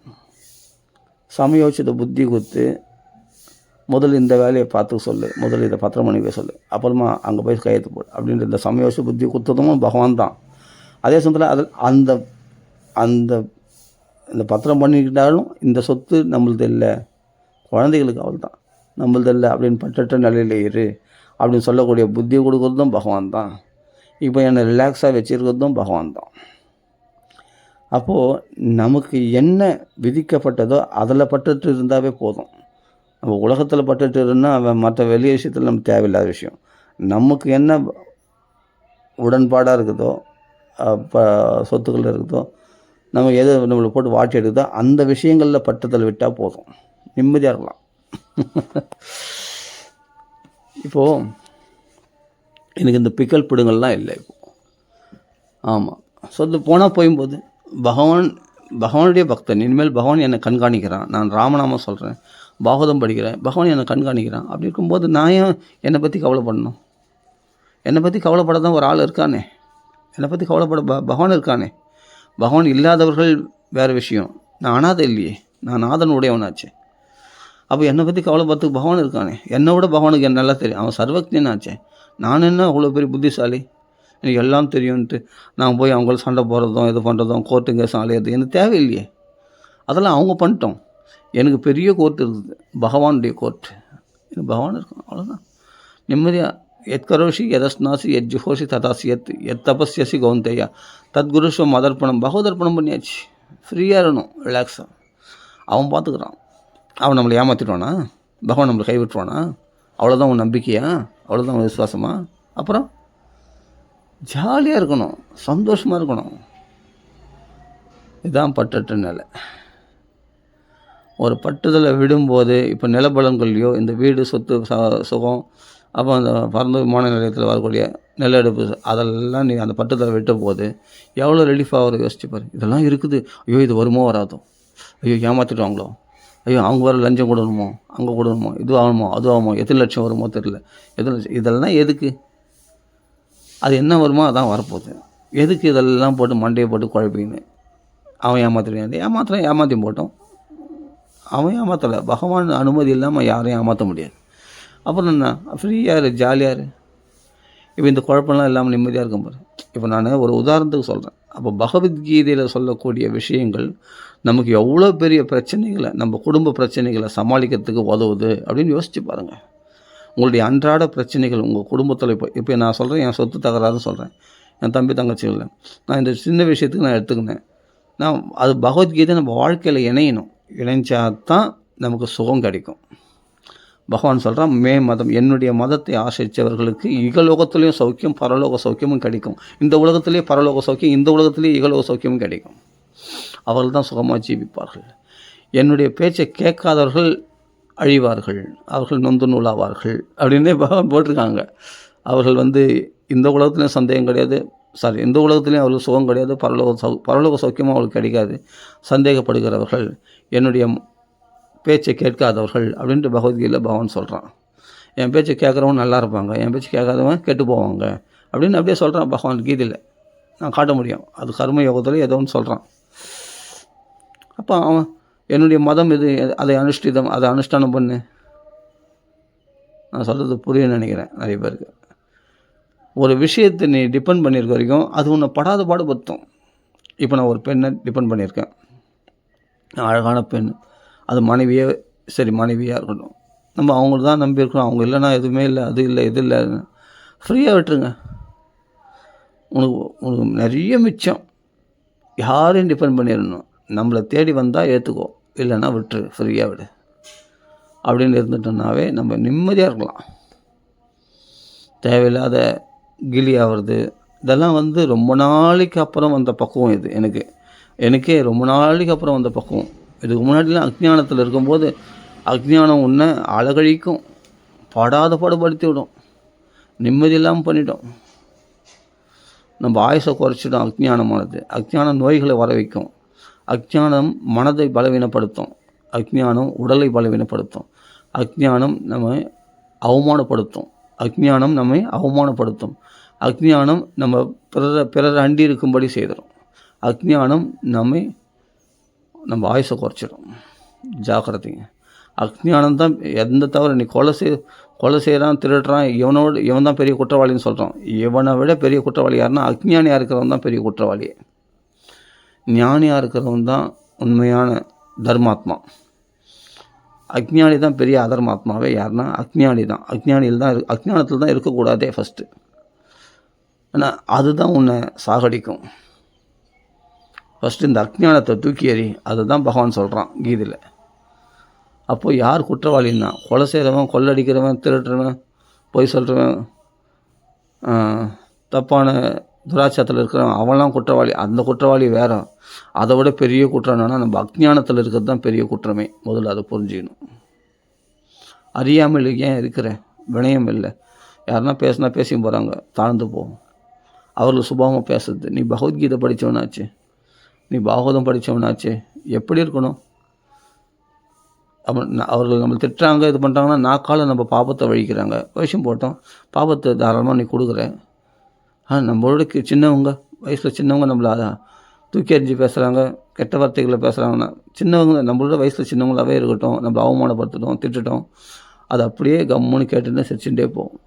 சமயோசித புத்தி கொடுத்து, முதல்ல இந்த வேலையை பார்த்து சொல்லு, முதல்ல இதை பத்திரம் பண்ணிக்க சொல்லு, அப்புறமா அங்கே போய் கையெழுத்து போடு அப்படின்ற இந்த சமயோசித புத்தி கொடுத்ததும் பகவான் தான். அதே சமயத்தில் அதில் அந்த அந்த இந்த பத்திரம் பண்ணிக்கிட்டாலும் இந்த சொத்து நம்மளது இல்லை, குழந்தைகளுக்கு அவள் தான், நம்மளது இல்லை அப்படின்னு பற்றற்ற நிலையில் இரு அப்படின்னு சொல்லக்கூடிய புத்தியை கொடுக்குறதும் பகவான் தான். இப்போ என்னை ரிலாக்ஸாக வச்சுருக்கிறதும் பகவான் தான். அப்போது நமக்கு என்ன விதிக்கப்பட்டதோ அதில் பட்டுட்டு இருந்தாவே போதும். நம்ம உலகத்தில் பட்டுட்டு இருந்தால் அவன் மற்ற வெளி விஷயத்தில் நமக்கு தேவையில்லாத விஷயம். நமக்கு என்ன உடன்பாடாக இருக்குதோ, சொத்துக்கள் இருக்குதோ, நம்ம எது நம்மளை போட்டு வாட்டி எடுக்குதோ அந்த விஷயங்களில் பட்டுதல் விட்டால் போதும், நிம்மதியாக இருக்கலாம். இப்போது எனக்கு இந்த பிக்கல் பிடுங்கள்லாம் இல்லை. இப்போது ஆமாம், சொத்து போனால் போயும்போது பகவானுடைய பக்தன், இனிமேல் பகவான் என்னை கண்காணிக்கிறான், நான் ராமநாமம் சொல்கிறேன், பாகவதம் படிக்கிறேன், பகவான் என்னை கண்காணிக்கிறான். அப்படி இருக்கும்போது நான் ஏன் என்னை பற்றி கவலைப்படணும்? என்னை பற்றி கவலைப்பட தான் ஒரு ஆள் இருக்கானே, என்னை பற்றி கவலைப்பட பகவான் இருக்கானே. பகவான் இல்லாதவர்கள் வேறு விஷயம், நான் அனாதை இல்லையே, நான் நாதன் உடையவனாச்சே. அப்போ என்னை பற்றி கவலைப்படுறதுக்கு பகவான் இருக்கானே. என்னை விட பகவானுக்கு என்ன நல்லா தெரியும், அவன் சர்வக்தியனாச்சே. நான் என்ன அவ்வளோ பெரிய புத்திசாலி, எனக்கு எல்லாம் தெரியும்ன்ட்டு நான் போய் அவங்கள சண்டை போடுறதும் இது பண்ணுறதும் கோர்ட்டு கேஸும் அலையிறது எனக்கு தேவையில்லையே. அதெல்லாம் அவங்க பண்ணிட்டோம். எனக்கு பெரிய கோர்ட் இருக்குது, பகவானுடைய கோர்ட். எனக்கு பகவான் இருக்கும், அவ்வளோதான். நிம்மதியாக எத் கரோஷி எதஸ்னாசி எத் ஜுஹோஷி ததாசி எத் தபஸ்யசி கௌந்தையா தத்குருஷ்வ மதர்ப்பணம், பகவதர்ப்பணம் பண்ணியாச்சு. ஃப்ரீயாக இருக்கணும், ரிலாக்ஸாக. அவன் பார்த்துக்கிறான். அவன் நம்மளை ஏமாற்றிடுவானா? பகவான் நம்மளை கைவிட்டுருவானா? அவ்வளோதான் உன் நம்பிக்கையா? அவ்வளோதான் உன் விசுவாசமா? அப்புறம் ஜாலியாக இருக்கணும், சந்தோஷமாக இருக்கணும். இதுதான் பற்றற்ற நிலை. ஒரு பட்டுதலை விடும்போது, இப்போ நிலபலங்கள்லையோ இந்த வீடு சொத்து சுகம், அப்போ அந்த பரந்த விமான நிலையத்தில் வரக்கூடிய நிலஎடுப்பு, அதெல்லாம் நீ அந்த பட்டுதலை விட்ட போது எவ்வளோ ரிலீஃபாக அவர் யோசிச்சுப்பார். இதெல்லாம் இருக்குது, ஐயோ இது வருமோ வராதோ, ஐயோ ஏமாற்றிடுவாங்களோ, ஐயோ அவங்க வர லஞ்சம் கொடுக்கணுமோ, அங்கே கொடுக்கணுமோ, இது ஆகணுமோ அது ஆகுமோ, எத்தனை லட்சம் வருமோ தெரியல, எத்தனை லட்சம், இதெல்லாம் எதுக்கு? அது என்ன வருமோ அதான் வரப்போகுது. எதுக்கு இதெல்லாம் போட்டு மண்டையை போட்டு குழப்பின்னு? அவன் ஏமாத்துறான், ஏமாற்றி போட்டோம். அவன் ஏமாற்றலை, பகவான் அனுமதி இல்லாமல் யாரையும் ஏமாற்ற முடியாது. அப்புறம் என்ன, ஃப்ரீயாக இரு, ஜாலியாக இரு. இப்போ இந்த குழப்பம்லாம் இல்லாமல் நிம்மதியாக இருக்கும் பாரு. இப்போ நான் ஒரு உதாரணத்துக்கு சொல்கிறேன். அப்போ பகவத்கீதையில் சொல்லக்கூடிய விஷயங்கள் நமக்கு எவ்வளோ பெரிய பிரச்சனைகளை, நம்ம குடும்ப பிரச்சனைகளை சமாளிக்கிறதுக்கு உதவுது அப்படின்னு யோசித்து பாருங்கள். உங்களுடைய அன்றாட பிரச்சனைகள் உங்கள் குடும்பத்தில் இப்போ நான் சொல்கிறேன், என் சொத்து தகராறுன்னு சொல்கிறேன், என் தம்பி தங்கச்சிகளில் நான் இந்த சின்ன விஷயத்துக்கு நான் எடுத்துக்கினேன். நான் அது பகவத்கீதை நம்ம வாழ்க்கையில் இணையணும், இணைஞ்சா தான் நமக்கு சுகம் கிடைக்கும். பகவான் சொல்கிறான், மதம், என்னுடைய மதத்தை ஆசிரித்தவர்களுக்கு இகலோகத்துலேயும் சௌக்கியம், பரலோக சௌக்கியமும் கிடைக்கும். இந்த உலகத்திலேயே பரலோக சௌக்கியம், இந்த உலகத்திலேயே இகலோக சௌக்கியமும் கிடைக்கும். அவர்கள் தான் சுகமாக ஜீவிப்பார்கள். என்னுடைய பேச்சை கேட்காதவர்கள் அழிவார்கள், அவர்கள் நொந்து நூலாவார்கள் அப்படின்னே பகவான் போட்டிருக்காங்க. அவர்கள் இந்த உலகத்துலேயும் சந்தேகம் கிடையாது, இந்த உலகத்துலேயும் அவளுக்கு சுகம் கிடையாது, பரலோக சௌக்கியமும் அவளுக்கு கிடைக்காது. சந்தேகப்படுகிறவர்கள், என்னுடைய பேச்சை கேட்காதவர்கள் அப்படின்ட்டு பகவத்கீதையில் பகவான் சொல்கிறான். என் பேச்சை கேட்குறவன் நல்லா இருப்பாங்க, என் பேச்சு கேட்காதவன் கெட்டு போவாங்க அப்படின்னு அப்படியே சொல்கிறான் பகவான் கீதையில். நான் காட்ட முடியும், அது கர்ம யோகத்தில் ஏதோ ஒன்று சொல்கிறான். அப்போ அவன் என்னுடைய மதம் இது, அதை அனுஷ்டானம் பண்ணு. நான் சொல்கிறது புரியுன்னு நினைக்கிறேன் நிறைய பேருக்கு. ஒரு விஷயத்தை நீ டிபெண்ட் பண்ணியிருக்க வரைக்கும் அது உன்னை படாத பாடுபடுத்தும். இப்போ நான் ஒரு பெண்ணை டிபெண்ட் பண்ணியிருக்கேன், அழகான பெண், அது மனைவியாக இருக்கட்டும், நம்ம அவங்களுக்கு தான் நம்பியிருக்கிறோம். அவங்க இல்லைன்னா எதுவுமே இல்லை, அது இல்லை இது இல்லை, ஃப்ரீயாக விட்டுருங்க. உனக்கு நிறைய மிச்சம். யாரையும் டிபெண்ட் பண்ணிடணும். நம்மளை தேடி வந்தால் ஏற்றுக்கோ, இல்லைன்னா விட்டுரு, ஃப்ரீயாக விடு அப்படின்னு இருந்துட்டோம்னாவே நம்ம நிம்மதியாக இருக்கலாம். தேவையில்லாத கிளி ஆகிறது இதெல்லாம் ரொம்ப நாளைக்கு அப்புறம் வந்த பக்குவம் இது. எனக்கே ரொம்ப நாளைக்கு அப்புறம் வந்த பக்குவம். இதுக்கு முன்னாடிலாம் அஜ்ஞானத்தில் இருக்கும்போது அஜ்ஞானம் உன்னை அழகழிக்கும், படாத பாடுபடுத்தி விடும், நிம்மதி இல்லாமல் பண்ணிவிடும், நம்ம ஆயுசை குறைச்சிடும். அஜ்ஞானம் நோய்களை வர வைக்கும், அஜ்ஞானம் மனதை பலவீனப்படுத்தும், அஜ்ஞானம் உடலை பலவீனப்படுத்தும், அஜ்ஞானம் நம்மை அவமானப்படுத்தும், அஜ்ஞானம் நம்ம பிறரை அண்டி இருக்கும்படி செய்திடும், அஜ்ஞானம் நம்ம ஆயுசை குறைச்சிடும். ஜாக்கிரதைங்க. அஜ்ஞானம் தான் எந்த தவிர நீ கொலை செய்கிறான், திருடுறான், இவன் தான் பெரிய குற்றவாளின்னு சொல்கிறான். இவனை விட பெரிய குற்றவாளி யாருன்னா அஜ்ஞானியாக இருக்கிறவன் தான் பெரிய குற்றவாளி. ஞானியாக இருக்கிறவன் தான் உண்மையான தர்மாத்மா. அஜ்ஞானி தான் பெரிய அதர்மாத்மாவே. யாருன்னா அஜ்ஞானி தான். அஜ்ஞானத்தில் தான் இருக்கக்கூடாதே ஃபஸ்ட்டு. ஆனால் அதுதான் உன்னை சாகடிக்கும். ஃபஸ்ட்டு இந்த அஜ்ஞானத்தை தூக்கி எறி, அதுதான் பகவான் சொல்கிறான் கீதையில். அப்போது யார் குற்றவாளின்னா கொலை செய்கிறவன், கொள்ளடிக்கிறவன், திருடுறவன், பொய் சொல்கிறவன், தப்பான துராட்சத்தில் இருக்கிறவன், அவன்லாம் குற்றவாளி. அந்த குற்றவாளி வேறு. அதை விட பெரிய குற்றம் என்னன்னா நம்ம அஜ்ஞானத்தில் இருக்கிறது தான் பெரிய குற்றமே. முதல்ல அதை புரிஞ்சுக்கணும். அறியாமல் ஏன் இருக்கிற வினயம் இல்லை. யாருன்னா பேசினா பேசியும் போகிறாங்க, தாழ்ந்து போகும். அவர்கள் சுபாவமாக பேசுறது. நீ பகவத்கீதை படித்தவனாச்சு, நீ பாகவதம் படித்தவனாச்சு, எப்படி இருக்கணும்? அவர்கள் நம்மளை திட்டுறாங்க, இது பண்ணுறாங்கன்னா நாக்கால் நம்ம பாபத்தை வழிக்கிறாங்க. விஷயம் போட்டோம், பாபத்தை தாராளமாக நீ கொடுக்குற. நம்மளோட சின்னவங்க, வயசில் சின்னவங்க நம்மளை தூக்கி எறிஞ்சு பேசுகிறாங்க, கெட்ட வார்த்தைகளை பேசுகிறாங்கன்னா சின்னவங்க, நம்மளோட வயசில் சின்னவங்களாகவே இருக்கட்டும், நம்ம அவமானப்படுத்திட்டோம், திட்டுட்டோம், அது அப்படியே கம்முன்னு கேட்டுன்னு சிரிச்சுட்டே போகும்.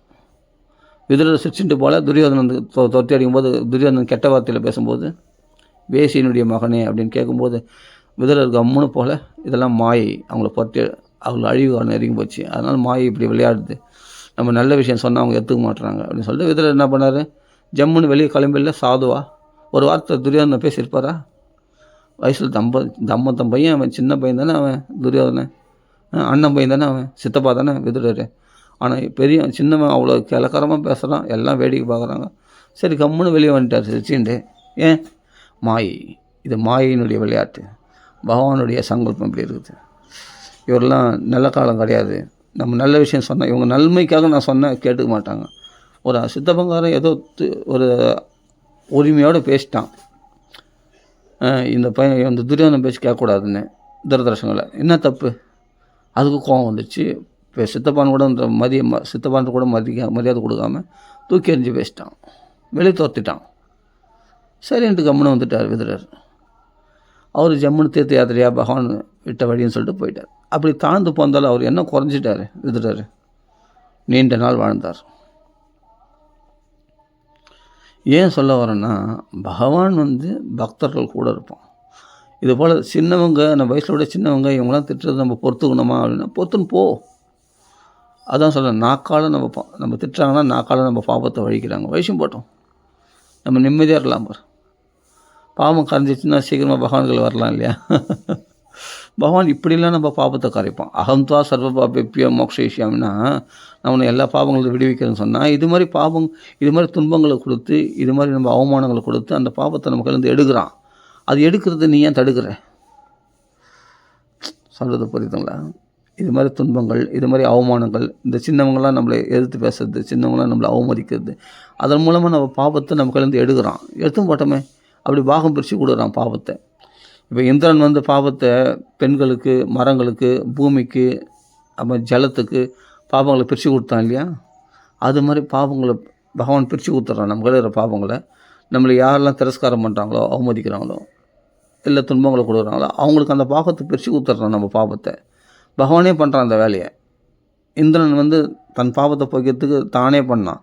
விதுரர் சிரிச்சுட்டு போல துரியோதனன் வந்து தொத்தி அடிக்கும்போது துரியோதனன் கெட்ட வார்த்தையில் பேசும்போது வேசியினுடைய மகனே அப்படின்னு கேட்கும்போது விதுரர் கம்முன்னு போல் இதெல்லாம் மாயை, அவங்கள அழிவு நெருங்கி போச்சு, அதனால் மாயை இப்படி விளையாடுது, நம்ம நல்ல விஷயம் சொன்னால் அவங்க எடுத்துக்க மாட்டுறாங்க அப்படின்னு சொல்லிட்டு விதுரர் என்ன பண்ணார், ஜம்முன்னு வெளியே கிளம்பில சாதுவா ஒரு வார்த்தை துரியோதனை பேசியிருப்பாரா? வயசில் தம்மத்தம் பையன், அவன் சின்ன பையன் தானே அவன் துரியோதனன், அண்ணன் பையன் தானே அவன், சித்தப்பா தானே விதுரர். ஆனால் சின்னவன் அவ்வளோ கிளக்கரமாக பேசுகிறான், எல்லாம் வேடிக்கை பார்க்குறாங்க. சரி கம்முன்னு வெளியே வந்துட்டார் சிரிச்சுண்டு. ஏன்? மாயை. இது மாயினுடைய விளையாட்டு. பகவானுடைய சங்கல்பம் இப்படி இருக்குது. இவரெல்லாம் நல்ல காலம் கிடையாது. நம்ம நல்ல விஷயம் சொன்னால் இவங்க நன்மைக்காக நான் சொன்னால் கேட்டுக்க மாட்டாங்க. ஒரு சித்தப்பங்காரன் ஏதோ ஒரு உரிமையோடு பேசிட்டான், இந்த பையன் இந்த துரியோதனன் பேச்சு கேட்கக்கூடாதுன்னு துரதர்ஷங்களை. என்ன தப்பு? அதுக்கு கோபம் வந்துடுச்சு. இப்போ சித்தப்பான் கூட மரியாதை கொடுக்காம தூக்கி எறிஞ்சு பேசிட்டான், வெளியே தோர்த்திட்டான். சரின்ட்டு கம்முன்னு வந்துட்டார் விதுரர். அவர் ஜம்முன்னு தீர்த்த யாத்திரையாக பகவான் விட்ட வழின்னு சொல்லிட்டு போயிட்டார். அப்படி தாழ்ந்து போந்தாலும் அவர் என்ன குறைஞ்சிட்டார் விதுரர், நீண்ட நாள் வாழ்ந்தார். ஏன் சொல்ல வரேன்னா, பகவான் பக்தர்கள் கூட இருப்பான். இது போல் சின்னவங்க, நம்ம வயசோட சின்னவங்க, இவங்களாம் திட்டுறது நம்ம பொறுத்துக்கணுமா அப்படின்னா பொறுத்துன்னு போ. அதான் சொல்கிறேன், நாக்கால் நம்ம திட்டுறாங்கன்னா நாக்கால் நம்ம பாவத்தை வழிக்கிறாங்க. வயசும் போட்டோம், நம்ம நிம்மதியாக இருக்கலாம். பாவம் கரைஞ்சிச்சுன்னா சீக்கிரமாக பகவான்கள் வரலாம் இல்லையா? பகவான் இப்படிலாம் நம்ம பாவத்தை கரைப்பான். அகம்தா சர்வ பாபேப்பிய மோக்ஷயிஷ்யாமின்னா நம்மளை எல்லா பாவங்களும் விடுவிக்கிறேன்னு சொன்னால், இது மாதிரி துன்பங்களை கொடுத்து, இது மாதிரி நம்ம அவமானங்களை கொடுத்து அந்த பாவத்தை நம்ம கையிலேருந்து எடுக்கிறான். அது எடுக்கிறது நீ ஏன் தடுக்கிற? சொல்கிறது புரியுதுங்களா? இது மாதிரி துன்பங்கள், இது மாதிரி அவமானங்கள், இந்த சின்னவங்களாம் நம்மளை எதிர்த்து பேசுறது, சின்னவங்களாம் நம்மளை அவமதிக்கிறது, அதன் மூலமாக நம்ம பாவத்தை நம்ம கையிலேருந்து எடுக்கிறான். எடுத்தும் போட்டோமே, அப்படி பாகம் பிரித்து கொடுக்குறான் பாவத்தை. இப்போ இந்திரன் வந்து பாவத்தை பெண்களுக்கு, மரங்களுக்கு, பூமிக்கு, அப்புறம் ஜலத்துக்கு பாவங்களை பிரித்து கொடுத்தான் இல்லையா? அது மாதிரி பாவங்களை பகவான் பிரித்து கொடுத்துட்றான். நம்ம கையில் இருக்கிற பாவங்களை நம்மளை யாரெல்லாம் திரஸ்காரம் பண்ணுறாங்களோ, அவமதிக்கிறாங்களோ, இல்லை துன்பங்களை கொடுக்குறாங்களோ, அவங்களுக்கு அந்த பாவத்தை பிரித்து கொடுத்துட்றான். நம்ம பாவத்தை பகவானே பண்ணுறான் அந்த வேலையை. இந்திரன் வந்து தன் பாவத்தை போய்க்கிறதுக்கு தானே பண்ணான்.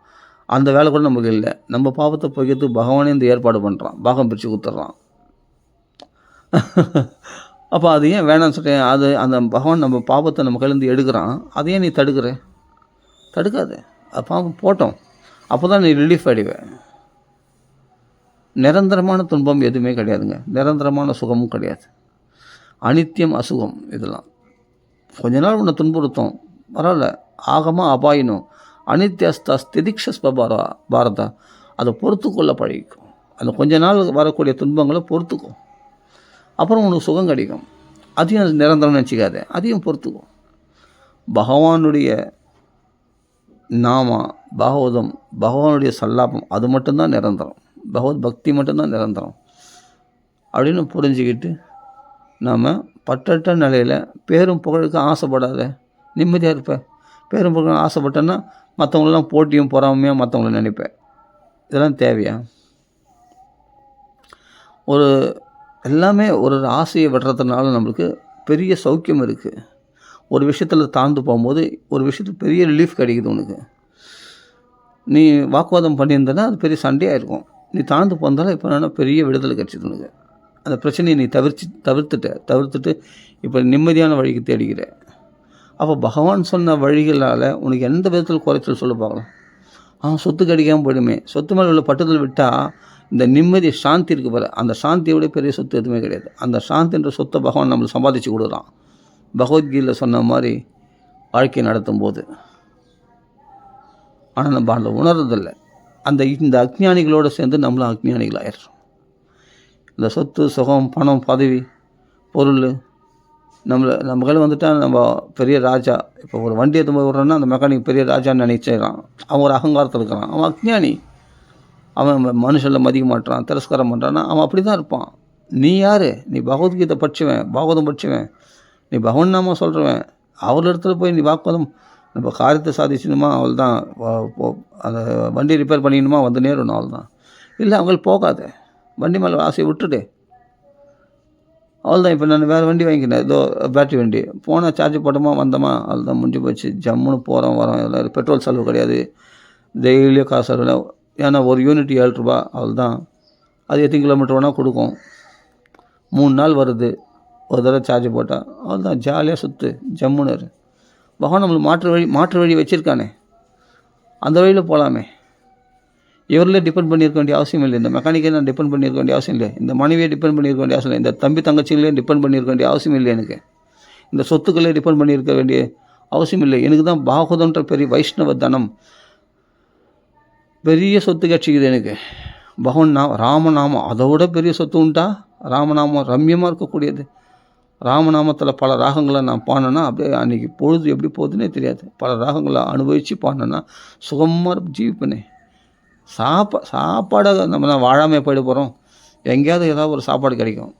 அந்த வேலை கூட நமக்கு இல்லை. நம்ம பாவத்தை போய்க்கிறதுக்கு பகவானே இந்த ஏற்பாடு பண்ணுறான், பாகம் பிரித்து கொடுத்துட்றான். அப்போ அது ஏன் வேணாம்னு சொல்கிறேன்? அது அந்த பகவான் நம்ம பாவத்தை நம்ம கையிலேருந்து எடுக்கிறான். அதையே நீ தடுக்காது. அது பாவம் போட்டோம், அப்போ தான் நீ ரிலீஃப் ஆகிடுவேன். நிரந்தரமான துன்பம் எதுவுமே கிடையாதுங்க. நிரந்தரமான சுகமும் கிடையாது. அனித்தியம், அசுகம். இதெல்லாம் கொஞ்ச நாள் உன்னை துன்புறுத்தும், பரவாயில்ல. ஆகமா அபாயினும் அனித்யஸ்தா ஸ்திதிக்ஷஸ் பாரதா. அதை பொறுத்துக்கொள்ள பழகிக்கும். அந்த கொஞ்ச நாள் வரக்கூடிய துன்பங்களை பொறுத்துக்கும். அப்புறம் உனக்கு சுகம் கிடைக்கும். அதையும் நிரந்தரம் நினச்சிக்காத, அதையும் பொறுத்துக்கும். பகவானுடைய நாம, பாகவதம், பகவானுடைய சல்லாபம், அது மட்டும்தான் நிரந்தரம். பகவத் பக்தி மட்டும்தான் நிரந்தரம் அப்படின்னு புரிஞ்சுக்கிட்டு நாம் பற்றற்ற நிலையில் பேரும் புகழுக்கு ஆசைப்படாத, நிம்மதியாக இருப்பேன். பேரும் புகழுக்கு ஆசைப்பட்டேன்னா மற்றவங்களெலாம் போட்டியும் பொறாமையாக மற்றவங்கள நினைப்பேன். இதெல்லாம் தேவையா? ஒரு எல்லாமே ஒரு ஆசையை விடுறதுனால நம்மளுக்கு பெரிய சௌக்கியம் இருக்குது. ஒரு விஷயத்தில் தாழ்ந்து போகும்போது ஒரு விஷயத்துக்கு பெரிய ரிலீஃப் கிடைக்குது உனக்கு. நீ வாக்குவாதம் பண்ணியிருந்தனா அது பெரிய சண்டையாக இருக்கும். நீ தாழ்ந்து போந்தாலும் இப்போ என்ன பெரிய விடுதலை கிடைச்சிது உனக்கு. அந்த பிரச்சனையை நீ தவிர்த்துட்டு இப்போ நிம்மதியான வழிக்கு தேடிக்கிற. அப்போ பகவான் சொன்ன வழிகளால் உனக்கு எந்த விதத்தில் குறைச்சல் சொல்ல பார்க்கலாம். சொத்து கிடைக்காமல் போயிடுமே. சொத்து மேலே உள்ள பட்டுதல் விட்டால் இந்த நிம்மதி, சாந்தி இருக்குது பாரு, அந்த சாந்தியை விட பெரிய சொத்து எதுவுமே கிடையாது. அந்த சாந்தின்ற சொத்தை பகவான் நம்மளுக்கு சம்பாதிச்சு கொடுக்குறான். பகவத்கீதையில் சொன்ன மாதிரி வாழ்க்கையை நடத்தும் போது. ஆனால் நம்ம அந்த உணர்றதில்லை. இந்த அக்ஞானிகளோடு சேர்ந்து நம்மளும் அக்ஞானிகள் ஆயிடுறோம். இந்த சொத்து, சுகம், பணம், பதவி, பொருள் நம்ம கையில் வந்துட்டால் நம்ம பெரிய ராஜா. இப்போ ஒரு வண்டி எடுத்து போய் விட்றோன்னா அந்த மெக்கானிக் பெரிய ராஜான்னு நினைச்சிடறான். அவன் ஒரு அகங்காரத்தில் இருக்கிறான். அவன் அக்ஞானி. அவன் மனுஷனில் மதிக்க மாட்டான், திரஸ்காரம் பண்ணுறான்னா அவன் அப்படி தான் இருப்பான். நீ யார்? நீ பகவத்கீதை படிச்சுவேன், பாகவதம் படிச்சுவேன், நீ பகவன் நாம சொல்கிறவன். அவர் இடத்துல போய் நீ வாக்குவாதம், நம்ம காரியத்தை சாதிச்சணுமா அவள் தான், அந்த வண்டி ரிப்பேர் பண்ணிக்கணுமா வந்து நேரணும் அவள் தான். இல்லை அவங்களுக்கு போகாத, வண்டி மேலே ஆசையை விட்டுடு. அவள் தான். இப்போ நான் வேறு வண்டி வாங்கிக்கினேன், ஏதோ பேட்ரி வண்டி. போனால் சார்ஜ் போட்டோமா வந்தோமா அவள் தான், முடிஞ்சு போச்சு. ஜம்முன்னு போகிறோம் வரோம். இதில் பெட்ரோல் செலவு கிடையாது, டெய்லியும் காசு செலவு. ஏன்னா ஒரு யூனிட் 7 ரூபா. அவள் தான். அது எத்தனை கிலோமீட்டர் வேணால் கொடுக்கும். 3 நாள் வருது ஒரு தடவை சார்ஜ் போட்டால். அவள் தான். ஜாலியாக சுற்று, ஜம்முன்னு. பகவான் நம்மளுக்கு மாற்று வழி வச்சுருக்கானே, அந்த வழியில் போகலாமே. இவரில் டிபெண்ட் பண்ணியிருக்க வேண்டிய அவசியம் இல்லை. இந்த மெக்கானிக்கே நான் டிபெண்ட் பண்ணியிருக்க வேண்டிய அவசியம் இல்லை. இந்த மனைவியை டிபெண்ட் பண்ணியிருக்க வேண்டிய அவசியம் இல்லை. இந்த தம்பி தங்கச்சிகளையும் டிபெண்ட் பண்ணியிருக்க வேண்டிய அவசியம் இல்லை. எனக்கு இந்த சொத்துக்களே டிபெண்ட் பண்ணியிருக்க வேண்டிய அவசியம் இல்லை. எனக்கு தான் பாகவதன்ற பெரிய வைஷ்ணவ தனம், பெரிய சொத்து கட்சிக்குது எனக்கு. பகவான் ராமநாமம் அதை விட பெரிய சொத்து உண்டா? ராமநாமம் ரம்யமாக இருக்கக்கூடியது. ராமநாமத்தில் பல ராகங்களை நான் பாடினேன்னா அப்படியே அன்றைக்கி பொழுது எப்படி போகுதுன்னே தெரியாது. பல ராகங்களை அனுபவித்து பாடினேன்னா சுகமாக ஜீவிப்பனே. சாப்பாடாக நம்ம தான் வாழாமல் போயிட போகிறோம். எங்கேயாவது ஏதாவது ஒரு சாப்பாடு கிடைக்கும்.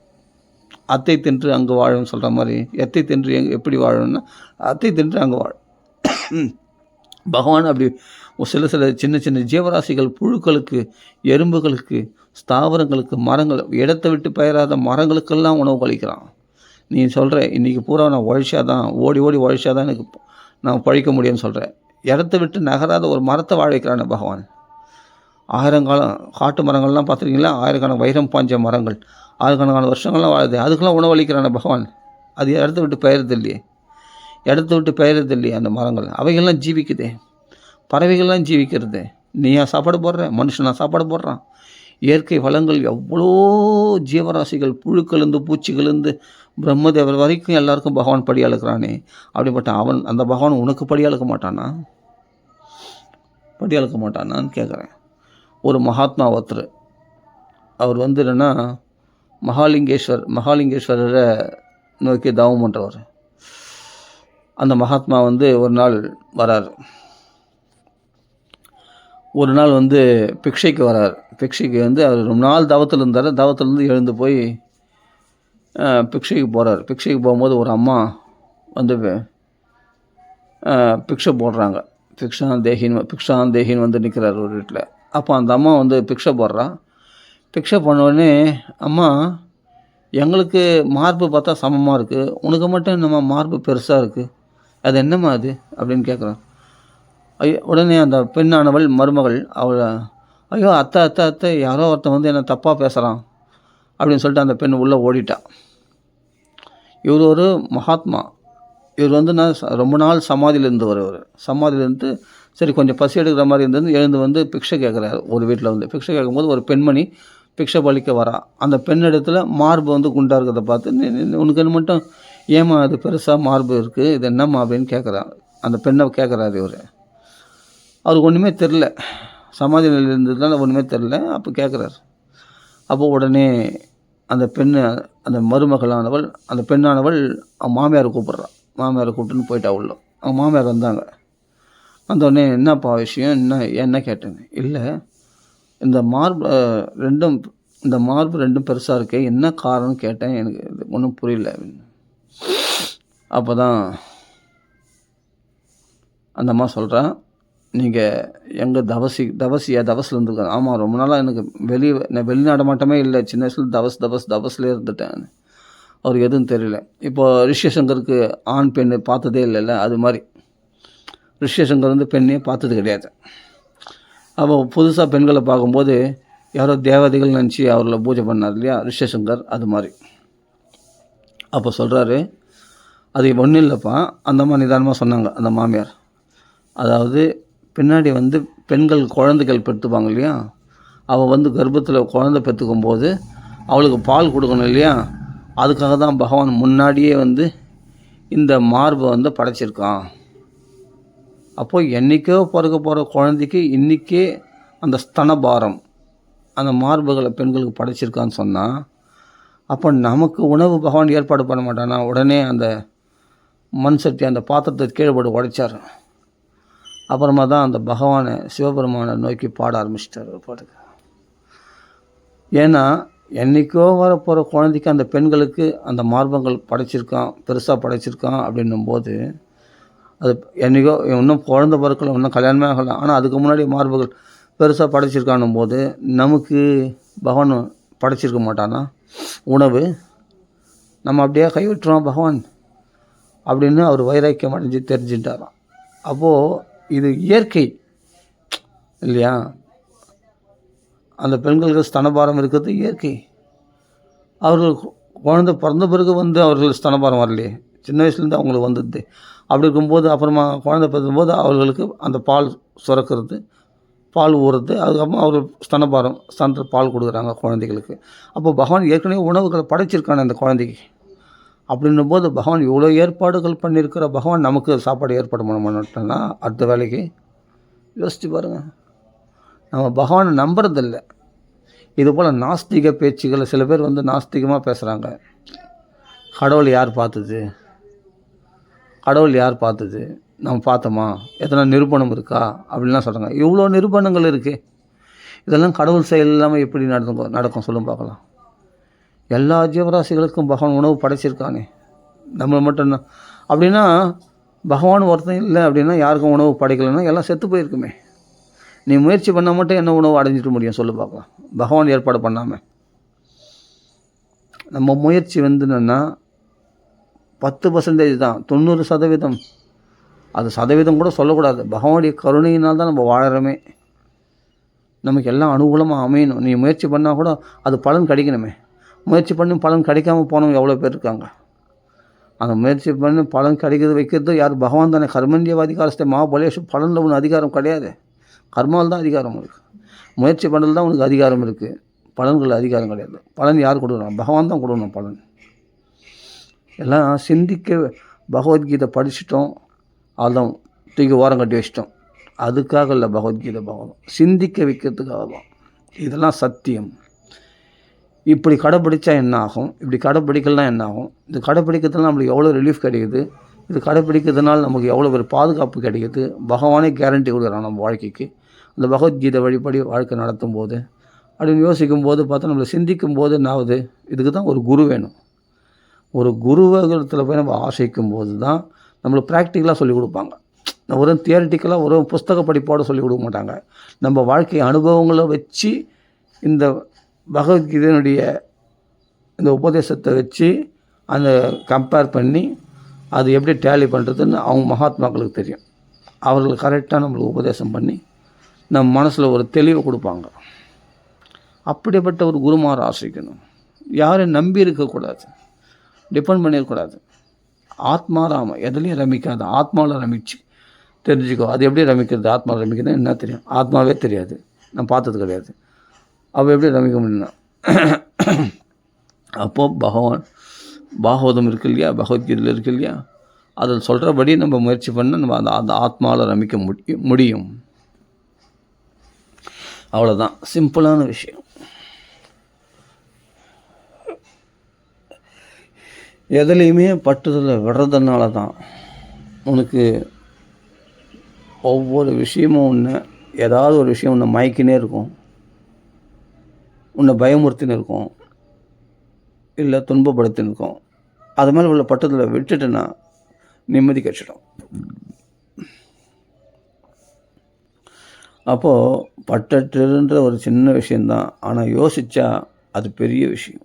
அத்தை தின்று அங்கே வாழும்னு சொல்கிற மாதிரி, எத்தை தின்று எப்படி வாழணும்னா அத்தை தின்று அங்கே வாழும். பகவான் அப்படி சில சின்ன சின்ன ஜீவராசிகள், புழுக்களுக்கு, எறும்புகளுக்கு, ஸ்தாவரங்களுக்கு, மரங்கள், இடத்தை விட்டு பெயராத மரங்களுக்கெல்லாம் உணவு கழிக்கிறான். நீ சொல்கிற இன்றைக்கி பூரா நான் உழைச்சாதான், ஓடி உழைச்சாதான் எனக்கு நான் பழிக்க முடியும்னு சொல்கிறேன். இடத்த விட்டு நகராத ஒரு மரத்தை வாழ வைக்கிறானே பகவான். 1000 காலம் காட்டு மரங்கள்லாம் பார்த்துருக்கீங்களா? 1000கணக்கான வைரம் பாஞ்ச மரங்கள் 1000கணக்கான வருஷங்கள்லாம் வாழுது. அதுக்கெல்லாம் உணவளிக்கிறான பகவான். அது இடத்த விட்டு பெயர்றது இல்லையே. இடத்த விட்டு பெயர்றது இல்லையே அந்த மரங்கள். அவைகள்லாம் ஜீவிக்குதே. பறவைகள்லாம் ஜீவிக்கிறது. நீயா சாப்பாடு போடுற, மனுஷனா சாப்பாடு போடுறான். இயற்கை வளங்கள் எவ்வளோ ஜீவராசிகள், புழுக்கள்லேருந்து பூச்சிகள்லேருந்து பிரம்மதேவர் வரைக்கும் எல்லாருக்கும் பகவான் படி அளக்கிறானே. அப்படிப்பட்ட அவன், அந்த பகவான் உனக்கு படி அளக்க மாட்டானா? படி அளக்க மாட்டானான்னு கேட்குறேன். ஒரு மகாத்மா ஒருத்தர், அவர் வந்து என்னென்னா மகாலிங்கேஸ்வரரை நோக்கி தவம் பண்ணுறவர். அந்த மகாத்மா வந்து ஒரு நாள் வரார். ஒரு நாள் வந்து பிக்ஷைக்கு வரார். பிக்ஷைக்கு வந்து அவர் ரொம்ப நாள் தவத்தில் இருந்தார். தவத்திலேருந்து எழுந்து போய் பிக்ஷைக்கு போகிறார். பிக்ஷைக்கு போகும்போது ஒரு அம்மா வந்து பிக்ஷை போடுறாங்க. பிக்ஷான் தேகின்னு வந்து நிற்கிறார் ஒரு வீட்டில். அப்போ அந்த அம்மா வந்து பிக்ஷை போடுறா. பிக்ஷை பண்ணோடனே, அம்மா எங்களுக்கு மார்பு பார்த்தா சமமாக இருக்குது, உனக்கு மட்டும் என்னம்மா மார்பு பெருசாக இருக்குது, அது என்னம்மா அது அப்படின்னு கேட்குறான். உடனே அந்த பெண்ணானவள் மருமகள் அவள், ஐயோ அத்தை அத்தை அத்தை யாரோ ஒருத்தன் வந்து என்னை தப்பாக பேசுகிறான் அப்படின்னு சொல்லிட்டு அந்த பெண் உள்ளே ஓடிட்டான். இவர் ஒரு மகாத்மா. இவர் வந்து ரொம்ப நாள் சமாதியில் இருந்தவர். சமாதியிலேருந்து சரி கொஞ்சம் பசி எடுக்கிற மாதிரி இருந்தது, எழுந்து வந்து பிக்ஷை கேட்குறாரு. ஒரு வீட்டில் வந்து பிக்ஷை கேட்கும்போது ஒரு பெண்மணி பிக்ஷை பலிக்க வரா. அந்த பெண் இடத்துல மார்பு வந்து குண்டாக இருக்கிறத பார்த்து, உனக்கு என்ன மட்டும் ஏமா அது பெருசாக மார்பு இருக்குது, இது என்னம்மா அப்படின்னு கேட்குறான். அந்த பெண்ணை கேட்குறாரு இவர். அவருக்கு ஒன்றுமே தெரில, சமாதி நிலையில் இருந்ததுனால ஒன்றுமே தெரில. அப்போ கேட்குறாரு. அப்போ உடனே அந்த பெண்ணு, அந்த மருமகளானவள், அந்த பெண்ணானவள் மாமியாரை கூப்பிட்றான். மாமியாரை கூப்பிட்டுன்னு போயிட்டா உள்ள. அவங்க மாமியார் வந்தாங்க. வந்தோடனே, என்னப்பா விஷயம், என்ன கேட்டேன். இல்லை இந்த மார்பு ரெண்டும் பெருசாக இருக்கே, என்ன காரணம்னு கேட்டேன், எனக்கு ஒன்றும் புரியல அப்படின்னு. அப்போ தான் அந்த அம்மா சொல்கிறேன், நீங்கள் எங்கள் தவசில் இருந்துருக்காங்க. ஆமாம், ரொம்ப நாளாக எனக்கு வெளிநாடு மாட்டமே இல்லை, சின்ன வயசில் தவஸ்லேயே இருந்துட்டேன். அவருக்கு எதுவும் தெரியல. இப்போ ரிஷிசங்கருக்கு ஆண் பெண் பார்த்ததே இல்லைல்ல, அது மாதிரி ரிஷிசங்கர் வந்து பெண்ணே பார்த்தது கிடையாது. அப்போ புதுசாக பெண்களை பார்க்கும்போது யாரோ தேவதைகள் நினச்சி அவர்களை பூஜை பண்ணார் இல்லையா ரிஷிசங்கர், அது மாதிரி. அப்போ சொல்கிறாரு, அது ஒன்றும் இல்லைப்பா. அந்த மாதிரி நிதானமாக சொன்னாங்க அந்த மாமியார். அதாவது பின்னாடி வந்து பெண்கள் குழந்தைகள் பெற்றுப்பாங்க இல்லையா, அவள் வந்து கர்ப்பத்தில் குழந்தை பெற்றுக்கும் போது அவளுக்கு பால் கொடுக்கணும் இல்லையா, அதுக்காக தான் பகவான் முன்னாடியே வந்து இந்த மார்பை வந்து படைச்சிருக்கான். அப்போது என்றைக்கோ பிறக்க போகிற குழந்தைக்கு இன்றைக்கே அந்த ஸ்தனபாரம், அந்த மார்புகளை பெண்களுக்கு படைச்சிருக்கான்னு சொன்னால், அப்போ நமக்கு உணவு பகவான் ஏற்பாடு பண்ண மாட்டானா? உடனே அந்த மண் சட்டி அந்த பாத்திரத்தை கீழே போட்டு உடைச்சார். அப்புறமா தான் அந்த பகவானை சிவபெருமானை நோக்கி பாட ஆரம்பிச்சிட்டார் ஒரு பாட்டுக்கு. ஏன்னா என்றைக்கோ வரப்போகிற குழந்தைக்கு அந்த பெண்களுக்கு அந்த மார்பங்கள் படைச்சிருக்கான், பெருசாக படைச்சிருக்கான் அப்படின்னும்போது, அது என்றைக்கோ இன்னும் குழந்தை பிறக்கல, இன்னும் கல்யாணமே ஆகலை, ஆனால் அதுக்கு முன்னாடி மார்புகள் பெருசாக படைச்சிருக்கானும் போது நமக்கு பகவான் படைச்சிருக்க மாட்டானா உணவு? நம்ம அப்படியே கைவிட்டுறோம் பகவான் அப்படின்னு அவர் வைராக்கியம் அடைஞ்சு தெரிஞ்சுட்டாராம். அப்போது இது இயற்கை இல்லையா? அந்த பெண்களுக்கு ஸ்தனபாரம் இருக்கிறது இயற்கை. அவர்கள் குழந்தை பிறந்த பிறகு வந்து அவர்கள் ஸ்தனபாரம் வரலையே, சின்ன வயசுலேருந்து அவங்களுக்கு வந்தது. அப்படி இருக்கும்போது அப்புறமா குழந்தை பிறக்கும்போது அவர்களுக்கு அந்த பால் சுரக்கிறது, பால் ஊறுறது, அதுக்கப்புறம் அவர் ஸ்தனத்தில் பால் கொடுக்குறாங்க குழந்தைகளுக்கு. அப்போ பகவான் ஏற்கனவே உணவுகளை படைச்சிருக்கான அந்த குழந்தைக்கு. அப்படின்னும் போது பகவான் இவ்வளோ ஏற்பாடுகள் பண்ணியிருக்கிற பகவான் நமக்கு சாப்பாடு ஏற்பாடு பண்ண மாட்டோம்னா அடுத்த வேலைக்கு யோசித்து பாருங்கள். நம்ம பகவானை நம்புறதில்லை. இதுபோல் நாஸ்திக பேச்சுகளை சில பேர் வந்து நாஸ்திகமாக பேசுகிறாங்க. கடவுள் யார் பார்த்தது, நம்ம பார்த்தோமா, எத்தனை நிரூபணம் இருக்கா அப்படின்லாம் சொல்கிறாங்க. இவ்வளோ நிரூபணங்கள் இருக்குது. இதெல்லாம் கடவுள் செயல் இல்லாமல் எப்படி நடக்கும் சொல்லும் பார்க்கலாம். எல்லா ஜீவராசிகளுக்கும் பகவான் உணவு படைச்சிருக்கானே, நம்மளை மட்டும் அப்படின்னா பகவான் ஒருத்தன் இல்லை அப்படின்னா யாருக்கும் உணவு படைக்கலைன்னா எல்லாம் செத்து போயிருக்குமே. நீ முயற்சி பண்ணால் மட்டும் என்ன உணவு அடைஞ்சிட்டு முடியும் சொல்லு பார்க்கலாம், பகவான் ஏற்பாடு பண்ணாமல். நம்ம முயற்சி வந்துன்னா 10% தான், 90% அது சதவீதம் கூட சொல்லக்கூடாது. பகவானுடைய கருணையினால் தான் நம்ம வாழறோமே. நமக்கு எல்லாம் அனுகூலமாக அமையணும். நீ முயற்சி பண்ணால் கூட அது பலன் கிடைக்கணுமே. முயற்சி பண்ணி பலன் கிடைக்காமல் போனவங்க எவ்வளோ பேர் இருக்காங்க. அந்த முயற்சி பண்ணி பலன் வைக்கிறது யார்? பகவான் தானே. கர்மண்டிய அதிகாரத்தை மகாபலேஷு, பலனில் ஒன்று அதிகாரம் கிடையாது, கர்மாவில் தான் அதிகாரம் இருக்குது. முயற்சி பண்ணுறது தான் உனக்கு அதிகாரம் இருக்குது, பலன்கள் அதிகாரம் கிடையாது. பலன் யார் கொடுக்குறாங்க? பகவான் தான் கொடுக்கணும் பலன். எல்லாம் சிந்திக்க பகவத்கீதை படிச்சிட்டோம், அதான் தூக்கி ஓரம் கட்டி வச்சிட்டோம். அதுக்காக இல்லை பகவத்கீதை, பகவான் சிந்திக்க வைக்கிறதுக்காக தான். இதெல்லாம் சத்தியம். இப்படி கடைப்பிடிச்சா என்ன ஆகும், இப்படி கடைப்பிடிக்கலாம் என்ன ஆகும், இந்த கடைப்பிடிக்கிறதுலாம் நம்மளுக்கு எவ்வளோ ரிலீஃப் கிடைக்குது, இது கடைப்பிடிக்கிறதுனால நமக்கு எவ்வளோ ஒரு பாதுகாப்பு கிடைக்குது. பகவானே கேரண்டி கொடுக்குறான் நம்ம வாழ்க்கைக்கு. அந்த பகவத்கீதை வழிபடி வாழ்க்கை நடத்தும் போது அப்படின்னு யோசிக்கும்போது பார்த்தா, நம்மளை சிந்திக்கும் போது என்ன ஆகுது, இதுக்கு தான் ஒரு குரு வேணும். ஒரு குருவகத்தில் போய் நம்ம ஆசைக்கும் போது தான் நம்மளுக்கு ப்ராக்டிக்கலாக சொல்லிக் கொடுப்பாங்க. ஒரு தியரிட்டிக்கலாக ஒரு புஸ்தக படிப்போடு சொல்லிக் கொடுக்க மாட்டாங்க. நம்ம வாழ்க்கை அனுபவங்களை வச்சு இந்த பகவத்கீதையினுடைய இந்த உபதேசத்தை வச்சு அந்த கம்பேர் பண்ணி அது எப்படி டேலி பண்ணுறதுன்னு அவங்க மகாத்மாக்களுக்கு தெரியும். அவர்களுக்கு கரெக்டாக நம்மளுக்கு உபதேசம் பண்ணி நம்ம மனசில் ஒரு தெளிவை கொடுப்பாங்க. அப்படிப்பட்ட ஒரு குருமாரை ஆசிரிக்கணும். யாரையும் நம்பி இருக்கக்கூடாது, டிபெண்ட் பண்ணிடக்கூடாது. ஆத்மாராம எதுலேயும் ரமிக்காது, ஆத்மாவில் ரமிச்சு தெரிஞ்சுக்கோ. அது எப்படி ரமிக்கிறது, ஆத்மாவில் ரமிக்கிறது என்ன தெரியும், ஆத்மாவே தெரியாது, நான் பார்த்தது கிடையாது. அவள் எப்படி ரமிக்க முடியும்னா, அப்போது பகவான் பாகவதம் இருக்கு இல்லையா, பகவத்கீதையில் இருக்கு இல்லையா, அதில் சொல்கிறபடி நம்ம முயற்சி பண்ணால் நம்ம அந்த ஆத்மாவில் ரமிக்க முடியும். அவ்வளோதான், சிம்பிளான விஷயம். எதுலேயுமே பட்டுதலை விடுறதுனால தான் உனக்கு ஒவ்வொரு விஷயமும் ஒன்று, ஏதாவது ஒரு விஷயம் உன்னை மயக்கினே இருக்கும், உன்னை பயமுறுத்தின்னு இருக்கும், இல்லை துன்பப்படுத்தின்னு இருக்கும். அது மேலே உள்ள பட்டுதலை விட்டுட்டுன்னா நிம்மதி கிடச்சிடும். அப்போது பட்டற்றுன்ற ஒரு சின்ன விஷயந்தான், ஆனால் யோசித்தா அது பெரிய விஷயம்.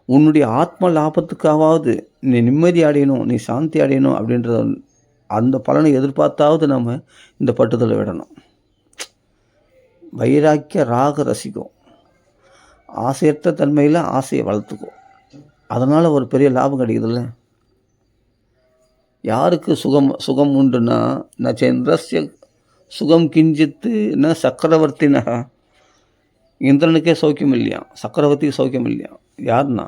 உன்னுடைய ஆத்ம லாபத்துக்காவது நீ நிம்மதி அடையணும், நீ சாந்தி அடையணும் அப்படின்ற அந்த பலனை எதிர்பார்த்தாவது நம்ம இந்த பட்டுதலை விடணும். வைராக்கிய ராக ரசிக்கும், ஆசையற்ற தன்மையில் ஆசையை வளர்த்துக்கும். அதனால் ஒரு பெரிய லாபம் கிடைக்குதுல்ல. யாருக்கு சுகம் உண்டுன்னா, ந சந்திரஸ்ய சுகம் கிஞ்சித்து ந சக்கரவர்த்தினா, இந்திரனுக்கே சௌக்கியம் இல்லையா, சக்கரவர்த்திக்கு சௌக்கியம் இல்லையா. யாருன்னா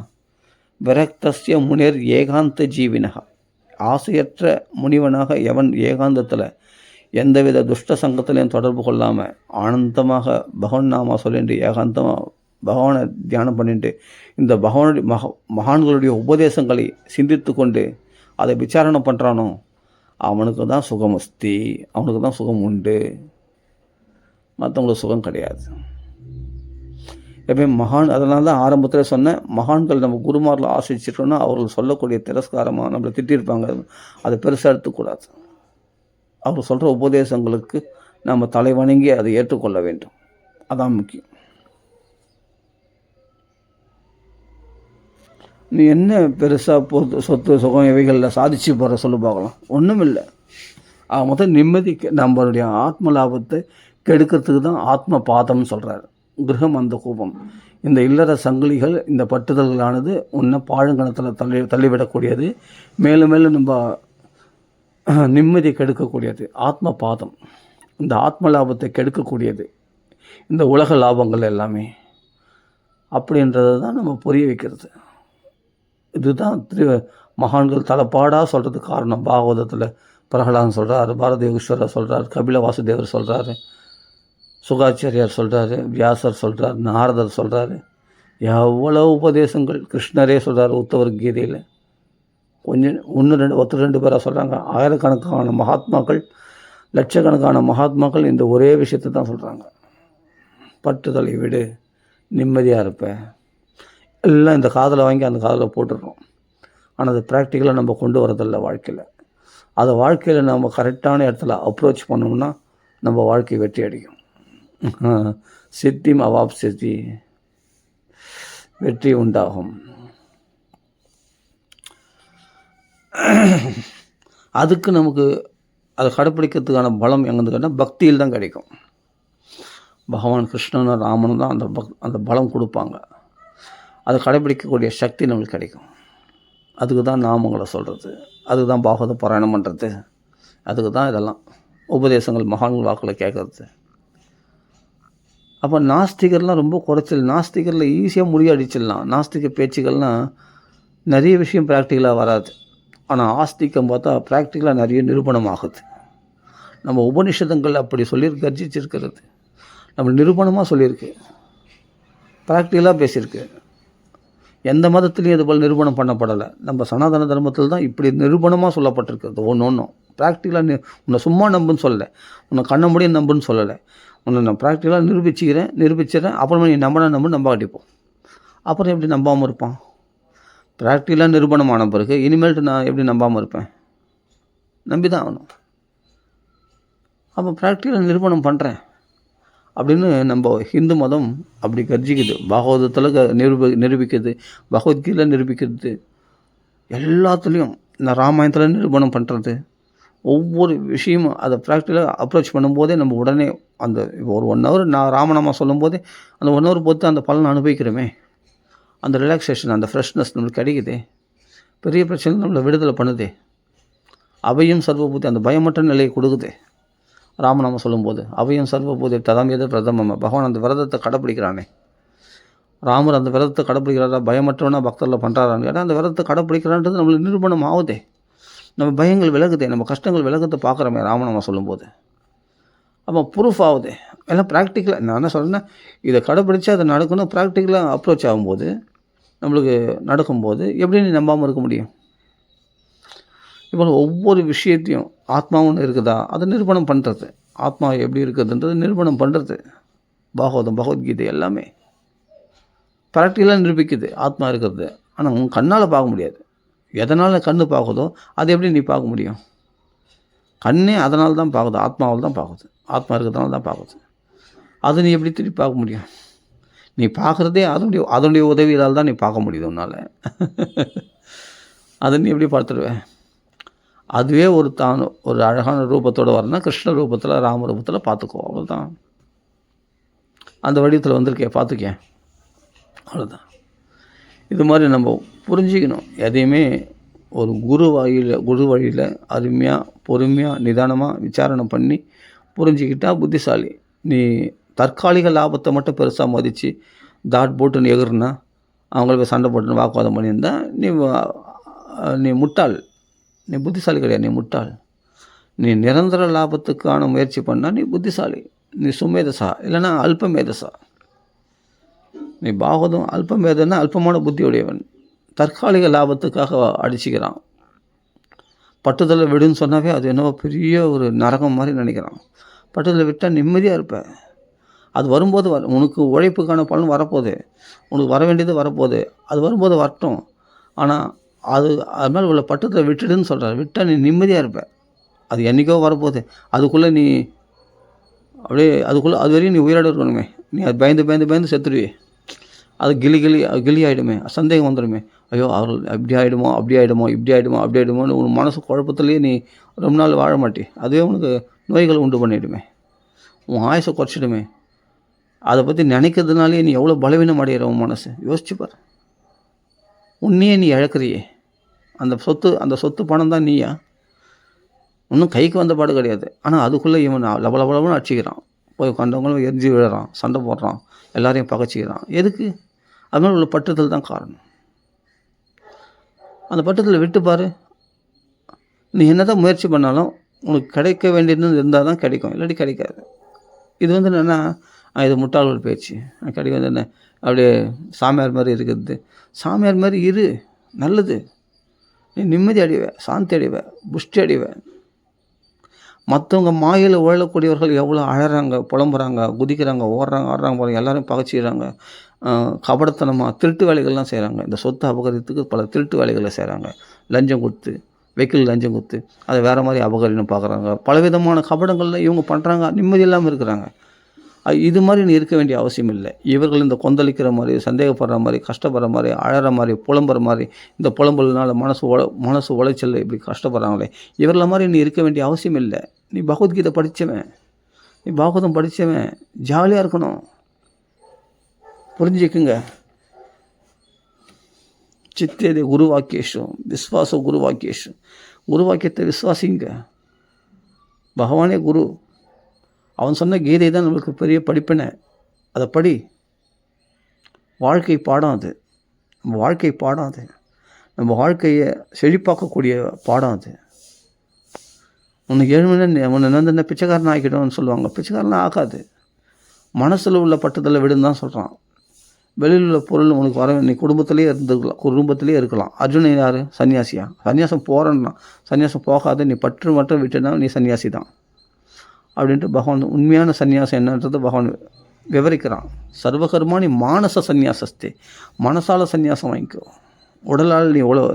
விரக்தஸ்ய முனிர் ஏகாந்த ஜீவினகா, ஆசையற்ற முனிவனாக எவன் ஏகாந்தத்தில் எந்தவித துஷ்ட சங்கத்திலையும் தொடர்பு கொள்ளாமல் ஆனந்தமாக பகவான் நாமா சொல்லிட்டு ஏகாந்தமாக பகவானை தியானம் பண்ணிட்டு இந்த பகவானுடைய மகான்களுடைய உபதேசங்களை சிந்தித்து கொண்டு அதை விசாரணை பண்ணுறானோ அவனுக்கு தான் சுகம் அஸ்தி, அவனுக்கு தான் சுகம் உண்டு, மற்றவங்களுக்கு சுகம் கிடையாது. எப்பயும் மகான், அதனால தான் ஆரம்பத்தில் சொன்னேன், மகான்கள் நம்ம குருமாரில் ஆசிரிச்சிட்டோன்னா அவர்கள் சொல்லக்கூடிய திரஸ்காரமாக நம்மளை திட்டிருப்பாங்க, அதை பெருசாக எடுத்துக்கூடாது. அவர் சொல்கிற உபதேசங்களுக்கு நம்ம தலை வணங்கி அதை ஏற்றுக்கொள்ள வேண்டும், அதான் முக்கியம். நீ என்ன பெருசாக சொத்து சுகம் இவைகளில் சாதிச்சு போகிற சொல்லு பார்க்கலாம், ஒன்றும் இல்லை. மொத்தம் நிம்மதிக்கு நம்மளுடைய ஆத்ம லாபத்தை கெடுக்கிறதுக்கு தான் ஆத்ம பாதம்னு சொல்கிறாரு. கிரகம் அந்த கோபம், இந்த இல்லற சங்கிலிகள், இந்த பட்டுதல்களானது உன்னை பாழுங்கணத்தில் தள்ளிவிடக்கூடியது, மேலும் மேலும் நம்ம நிம்மதி கெடுக்கக்கூடியது. ஆத்ம பாதம் இந்த ஆத்ம லாபத்தை கெடுக்கக்கூடியது, இந்த உலக லாபங்கள் எல்லாமே. அப்படின்றத தான் நம்ம புரிய வைக்கிறது. இதுதான் மகான்கள் தலைப்பாடாக சொல்கிறதுக்கு காரணம். பாகவதத்தில் பிரகலாதன் சொல்கிறார், பாரத யோகீஸ்வரர் சொல்கிறார், கபில வாசுதேவர் சொல்கிறாரு, சுகாச்சாரியார் சொல்கிறாரு, வியாசர் சொல்கிறார், நாரதர் சொல்கிறாரு, எவ்வளோ உபதேசங்கள். கிருஷ்ணரே சொல்கிறார் உத்தவர் கீதையில். கொஞ்சம் ஒருத்தர் ரெண்டு பேராக சொல்கிறாங்க. ஆயிரக்கணக்கான மகாத்மாக்கள், லட்சக்கணக்கான மகாத்மாக்கள் இந்த ஒரே விஷயத்தை தான் சொல்கிறாங்க. பட்டுதலை விடு, நிம்மதியாக இருப்பேன். எல்லாம் இந்த காதில் வாங்கி அந்த காதில் போட்டுடுறோம். ஆனால் அது ப்ராக்டிக்கலாக நம்ம கொண்டு வரதில்லை வாழ்க்கையில். அதை வாழ்க்கையில் நம்ம கரெக்டான இடத்துல அப்ரோச் பண்ணோம்னா நம்ம வாழ்க்கை வெற்றி அடையும். சித்திம் அவாப் சித்தி, வெற்றி உண்டாகும். அதுக்கு நமக்கு அதை கடைப்பிடிக்கிறதுக்கான பலம் எங்கேருந்து கேட்டால் பக்தியில் தான் கிடைக்கும். பகவான் கிருஷ்ணனும் ராமனும் தான் அந்த பலம் கொடுப்பாங்க. அதை கடைப்பிடிக்கக்கூடிய சக்தி நம்மளுக்கு கிடைக்கும். அதுக்கு தான் நாமங்களை சொல்கிறது, அதுக்கு தான் பாகவத பாராயணம் பண்ணுறது, அதுக்கு தான் இதெல்லாம் உபதேசங்கள் மகான்கள் வாக்கில் கேட்குறது. அப்போ நாஸ்திகர்லாம் ரொம்ப குறைச்சல். நாஸ்திகரில் ஈஸியாக முறியடிச்சிடலாம். நாஸ்திக பேச்சுக்கள்லாம் நிறைய விஷயம் ப்ராக்டிக்கலாக வராது. ஆனால் ஆஸ்திகம் பார்த்தா ப்ராக்டிக்கலாக நிறைய நிரூபணம் ஆகுது. நம்ம உபனிஷதங்கள் அப்படி கர்ஜிச்சிருக்கிறது, நம்ம நிரூபணமாக சொல்லியிருக்கு, ப்ராக்டிக்கலாக பேசியிருக்கு. எந்த மதத்துலேயும் இது போல் நிரூபணம் பண்ணப்படலை. நம்ம சனாதன தர்மத்தில் தான் இப்படி நிரூபணமாக சொல்லப்பட்டிருக்கிறது. ஒன்று ப்ராக்டிக்கலாக உன்னை சும்மா நம்புன்னு சொல்லலை, உன்னை கண்ண முடியும் நம்புன்னு சொல்லலை. உன்னை நான் ப்ராக்டிக்கலாக நிரூபிச்சிடுறேன். அப்புறமா நீ நம்ப காட்டிப்போம். அப்புறம் எப்படி நம்பாமல் இருப்பான்? ப்ராக்டிக்கலாக நிரூபணமான பிறகு இனிமேல்ட்டு நான் எப்படி நம்பாமல் இருப்பேன்? நம்பி தான் ஆகணும். அப்போ ப்ராக்டிக்கலாக நிரூபணம் பண்ணுறேன் அப்படின்னு நம்ம ஹிந்து மதம் அப்படி கர்ஜிக்குது. பாகவதத்தில் நிரூபிக்கிறது, பகவத்கீதையில் நிரூபிக்கிறது, எல்லாத்துலேயும் இந்த ராமாயணத்தில் நிரூபணம் பண்ணுறது. ஒவ்வொரு விஷயமும் அதை ப்ராக்டிக்கலாக அப்ரோச் பண்ணும்போதே நம்ம உடனே அந்த ஒரு 1 ஹவர் நான் ராமநாமா சொல்லும்போதே அந்த 1 ஹவர் பொறுத்து அந்த பலனை அனுபவிக்கிறோமே, அந்த ரிலாக்ஸேஷன், அந்த ஃப்ரெஷ்னஸ் நம்மளுக்கு கிடைக்குது. பெரிய பிரச்சனை நம்மளை விடுதலை பண்ணுதே. அவையும் சர்வபூதி, அந்த பயமற்ற நிலையை கொடுக்குது. ராமநாம சொல்லும்போது அவையும் சர்வபூதி ததமியது பிரதம. பகவான் அந்த விரதத்தை கடைப்பிடிக்கிறானே, ராமர் அந்த விரதத்தை கடைப்பிடிக்கிறாரா, பயமற்றவனா பக்தரில் பண்ணுறாரான்னு கேட்டால் அந்த விரதத்தை கடைப்பிடிக்கிறான்றது நம்மளுக்கு நிரூபணம் ஆகுதே. நம்ம பயங்கள் விலகுதே, நம்ம கஷ்டங்கள் விலகத்தை பார்க்குறோமே ராமநாமா சொல்லும்போது. அப்போ ப்ரூஃப் ஆகுது. எல்லாம் ப்ராக்டிக்கலாக நான் என்ன சொல்கிறேன்னா, இதை கடைப்பிடிச்சா அதை நடக்கணும். ப்ராக்டிக்கலாக அப்ரோச் ஆகும்போது நம்மளுக்கு நடக்கும்போது எப்படி நீ நம்பாமல் இருக்க முடியும்? இப்போ ஒவ்வொரு விஷயத்தையும் ஆத்மாவும் இருக்குதா அதை நிரூபணம் பண்ணுறது, ஆத்மா எப்படி இருக்குதுன்றது நிரூபணம் பண்ணுறது. பாகவதம், பகவத்கீதை எல்லாமே ப்ராக்டிக்கலாக நிரூபிக்குது ஆத்மா இருக்கிறது. ஆனால் உன் கண்ணால் பார்க்க முடியாது. எதனால் கண்ணு பார்க்குதோ அதை எப்படி நீ பார்க்க முடியும்? கண்ணே அதனால தான் பார்க்குது, ஆத்மாவில் தான் பார்க்குது. ஆத்மா இருக்கிறதுனால தான் பார்க்குது. அதை நீ எப்படி திருப்பி பார்க்க முடியும்? நீ பார்க்குறதே அதனுடைய உதவியால் தான் நீ பார்க்க முடியுது உன்னால். அதை நீ எப்படி பார்த்துடுவேன்? அதுவே ஒரு அழகான ரூபத்தோடு வரணும்னா கிருஷ்ண ரூபத்தில், ராம ரூபத்தில் பார்த்துக்கோ, அவ்வளோதான். அந்த வடிவத்தில் வந்திருக்கே பார்த்துக்கேன், அவ்வளோதான். இது மாதிரி நம்ம புரிஞ்சிக்கணும். எதையுமே ஒரு குரு வழியில் அருமையாக, பொறுமையாக, நிதானமாக விசாரணை பண்ணி புரிஞ்சிக்கிட்டால் புத்திசாலி. நீ தற்காலிக லாபத்தை மட்டும் பெருசாக மதித்து தாட் போட்டுன்னு எகுறுனா, அவங்கள போய் சண்டை போட்டுன்னு வாக்குவாதம் பண்ணியிருந்தால் நீ முட்டாள். நீ புத்திசாலி கிடையாது, நீ முட்டாள். நீ நிரந்தர லாபத்துக்கான முயற்சி பண்ணால் நீ புத்திசாலி, நீ சுமேதசா, இல்லைன்னா அல்பமேதசா. நீ பாகவதம் அல்பமேதன்னா அல்பமான புத்தியுடையவன். தற்காலிக லாபத்துக்காக அடிச்சுக்கிறான். பட்டுதலை விடுன்னு சொன்னாவே அது என்னவோ பெரிய ஒரு நரகம் மாதிரி நினைக்கிறான். பட்டுதலை விட்டால் நிம்மதியாக இருப்ப. அது வரும்போது உனக்கு உழைப்புக்கான பலன் வரப்போகுது, உனக்கு வர வேண்டியது வரப்போகுது. அது வரும்போது வரட்டும். ஆனால் அது மேலே உள்ள பட்டத்தை விட்டுடுன்னு சொல்கிறார். விட்டால் நீ நிம்மதியாக இருப்ப. அது என்றைக்கோ வரப்போகுது. அதுக்குள்ளே நீ அப்படியே அது வரையும் நீ உயிரோடு இருக்கணுமே. நீ அது பயந்து செத்துடுவே. அது கிளி ஆகிடுமே, சந்தேகம் வந்துடுமே. ஐயோ அவர்கள் இப்படி ஆகிடுமோ இப்படி ஆகிடுமோன்னு உன் மனசு குழப்பத்துலேயே நீ ரொம்ப நாள் வாழ மாட்டே. அதுவே உனக்கு நோய்களை உண்டு பண்ணிவிடுமே, உன் ஆயுசை குறைச்சிடுமே. அதை பற்றி நினைக்கிறதுனாலே நீ எவ்வளோ பலவீனம் அடைகிற உன் மனசு யோசிச்சுப்பார். உன்னையே நீ இழக்கிறியே. அந்த சொத்து பணம் தான் நீயா? இன்னும் கைக்கு வந்த பாடு கிடையாது. ஆனால் அதுக்குள்ளே இவன் லபலபலன்னு அடிச்சிக்கிறான். போய் கண்டவங்களும் எரிஞ்சு விழுறான், சண்டை போடுறான், எல்லாரையும் பகைச்சிக்கிறான். எதுக்கு? அது மாதிரி உள்ள பற்றுதல் தான் காரணம். அந்த பற்றுதலை விட்டுப்பார். நீ என்ன தான் முயற்சி பண்ணாலும் உனக்கு கிடைக்க வேண்டியது இருந்தால் தான் கிடைக்கும், இல்லாட்டி கிடைக்காது. இது என்னென்னா இது முட்டாள்கள் பேச்சு. கிடைக்கும் என்ன அப்படியே சாமியார் மாதிரி இருக்கிறது. சாமியார் மாதிரி இரு, நல்லது. நீ நிம்மதி அடைவ, சாந்தி அடைவ, புஷ்டி அடைவ. மற்றவங்க மாயில் உழக்கூடியவர்கள் எவ்வளோ அழறாங்க, புலம்புறாங்க, குதிக்கிறாங்க, ஓடுறாங்க, ஆடுறாங்க, போகிறாங்க, எல்லோரும் பகைச்சிக்கிறாங்க, கபடத்தனமாக திருட்டு வேலைகள்லாம் செய்கிறாங்க. இந்த சொத்து அபகரித்துக்கு பல திருட்டு வேலைகளை செய்கிறாங்க. லஞ்சம் கொடுத்து, வெக்கில் லஞ்சம் கொடுத்து அதை வேறு மாதிரி அபகரின்னு பார்க்குறாங்க. பலவிதமான கபடங்களில் இவங்க பண்ணுறாங்க, நிம்மதி இல்லாமல் இருக்கிறாங்க. இது மாதிரி நீ இருக்க வேண்டிய அவசியம் இல்லை. இவர்கள் இந்த கொந்தளிக்கிற மாதிரி, சந்தேகப்படுற மாதிரி, கஷ்டப்படுற மாதிரி, அழற மாதிரி, புலம்புற மாதிரி, இந்த புலம்புனால மனசு உளைச்சல் இப்படி கஷ்டப்படுறாங்களே, இவர்கள மாதிரி நீ இருக்க வேண்டிய அவசியம் இல்லை. நீ பகவத்கீதை படித்தவன், நீ பாகவதம் படித்தவன், ஜாலியாக இருக்கணும். புரிஞ்சுக்குங்க. சித்தேதே குருவாக்கியேஷு விஸ்வாச குருவாக்கியேஷு. குருவாக்கியத்தை விஸ்வாசிங்க. பகவானே குரு. அவன் சொன்ன கீதை தான் நம்மளுக்கு பெரிய படிப்பினை. அதை படி. வாழ்க்கை பாடம் அது. நம்ம வாழ்க்கை பாடம் அது. நம்ம வாழ்க்கையை செழிப்பாக்கக்கூடிய பாடம் அது. உனக்கு 7 மணி நேரம் உன்னை என்ன பிச்சைக்காரன் ஆக்கிட்டோம்னு சொல்லுவாங்க. பிச்சைக்காரன் ஆகாது. மனசில் உள்ள பட்டுதலை விடுன்னு தான் சொல்கிறான். வெளியில் உள்ள பொருள் உனக்கு வர நீ குடும்பத்திலே இருந்துக்கலாம், குடும்பத்திலே இருக்கலாம். அர்ஜுனன் யார்? சன்னியாசியா? சன்னியாசம் போகிறேன்னா, சன்னியாசம் போகாத நீ பற்று மட்டும் விட்டுனா நீ சன்னியாசி தான் அப்படின்ட்டு பகவான் உண்மையான சன்னியாசம் என்னன்றது பகவான் விவரிக்கிறான். சர்வகர்மாணி மானச சந்நியாசஸ்தே, மனசால சந்நியாசம் வாங்கிக்கோ. உடலால்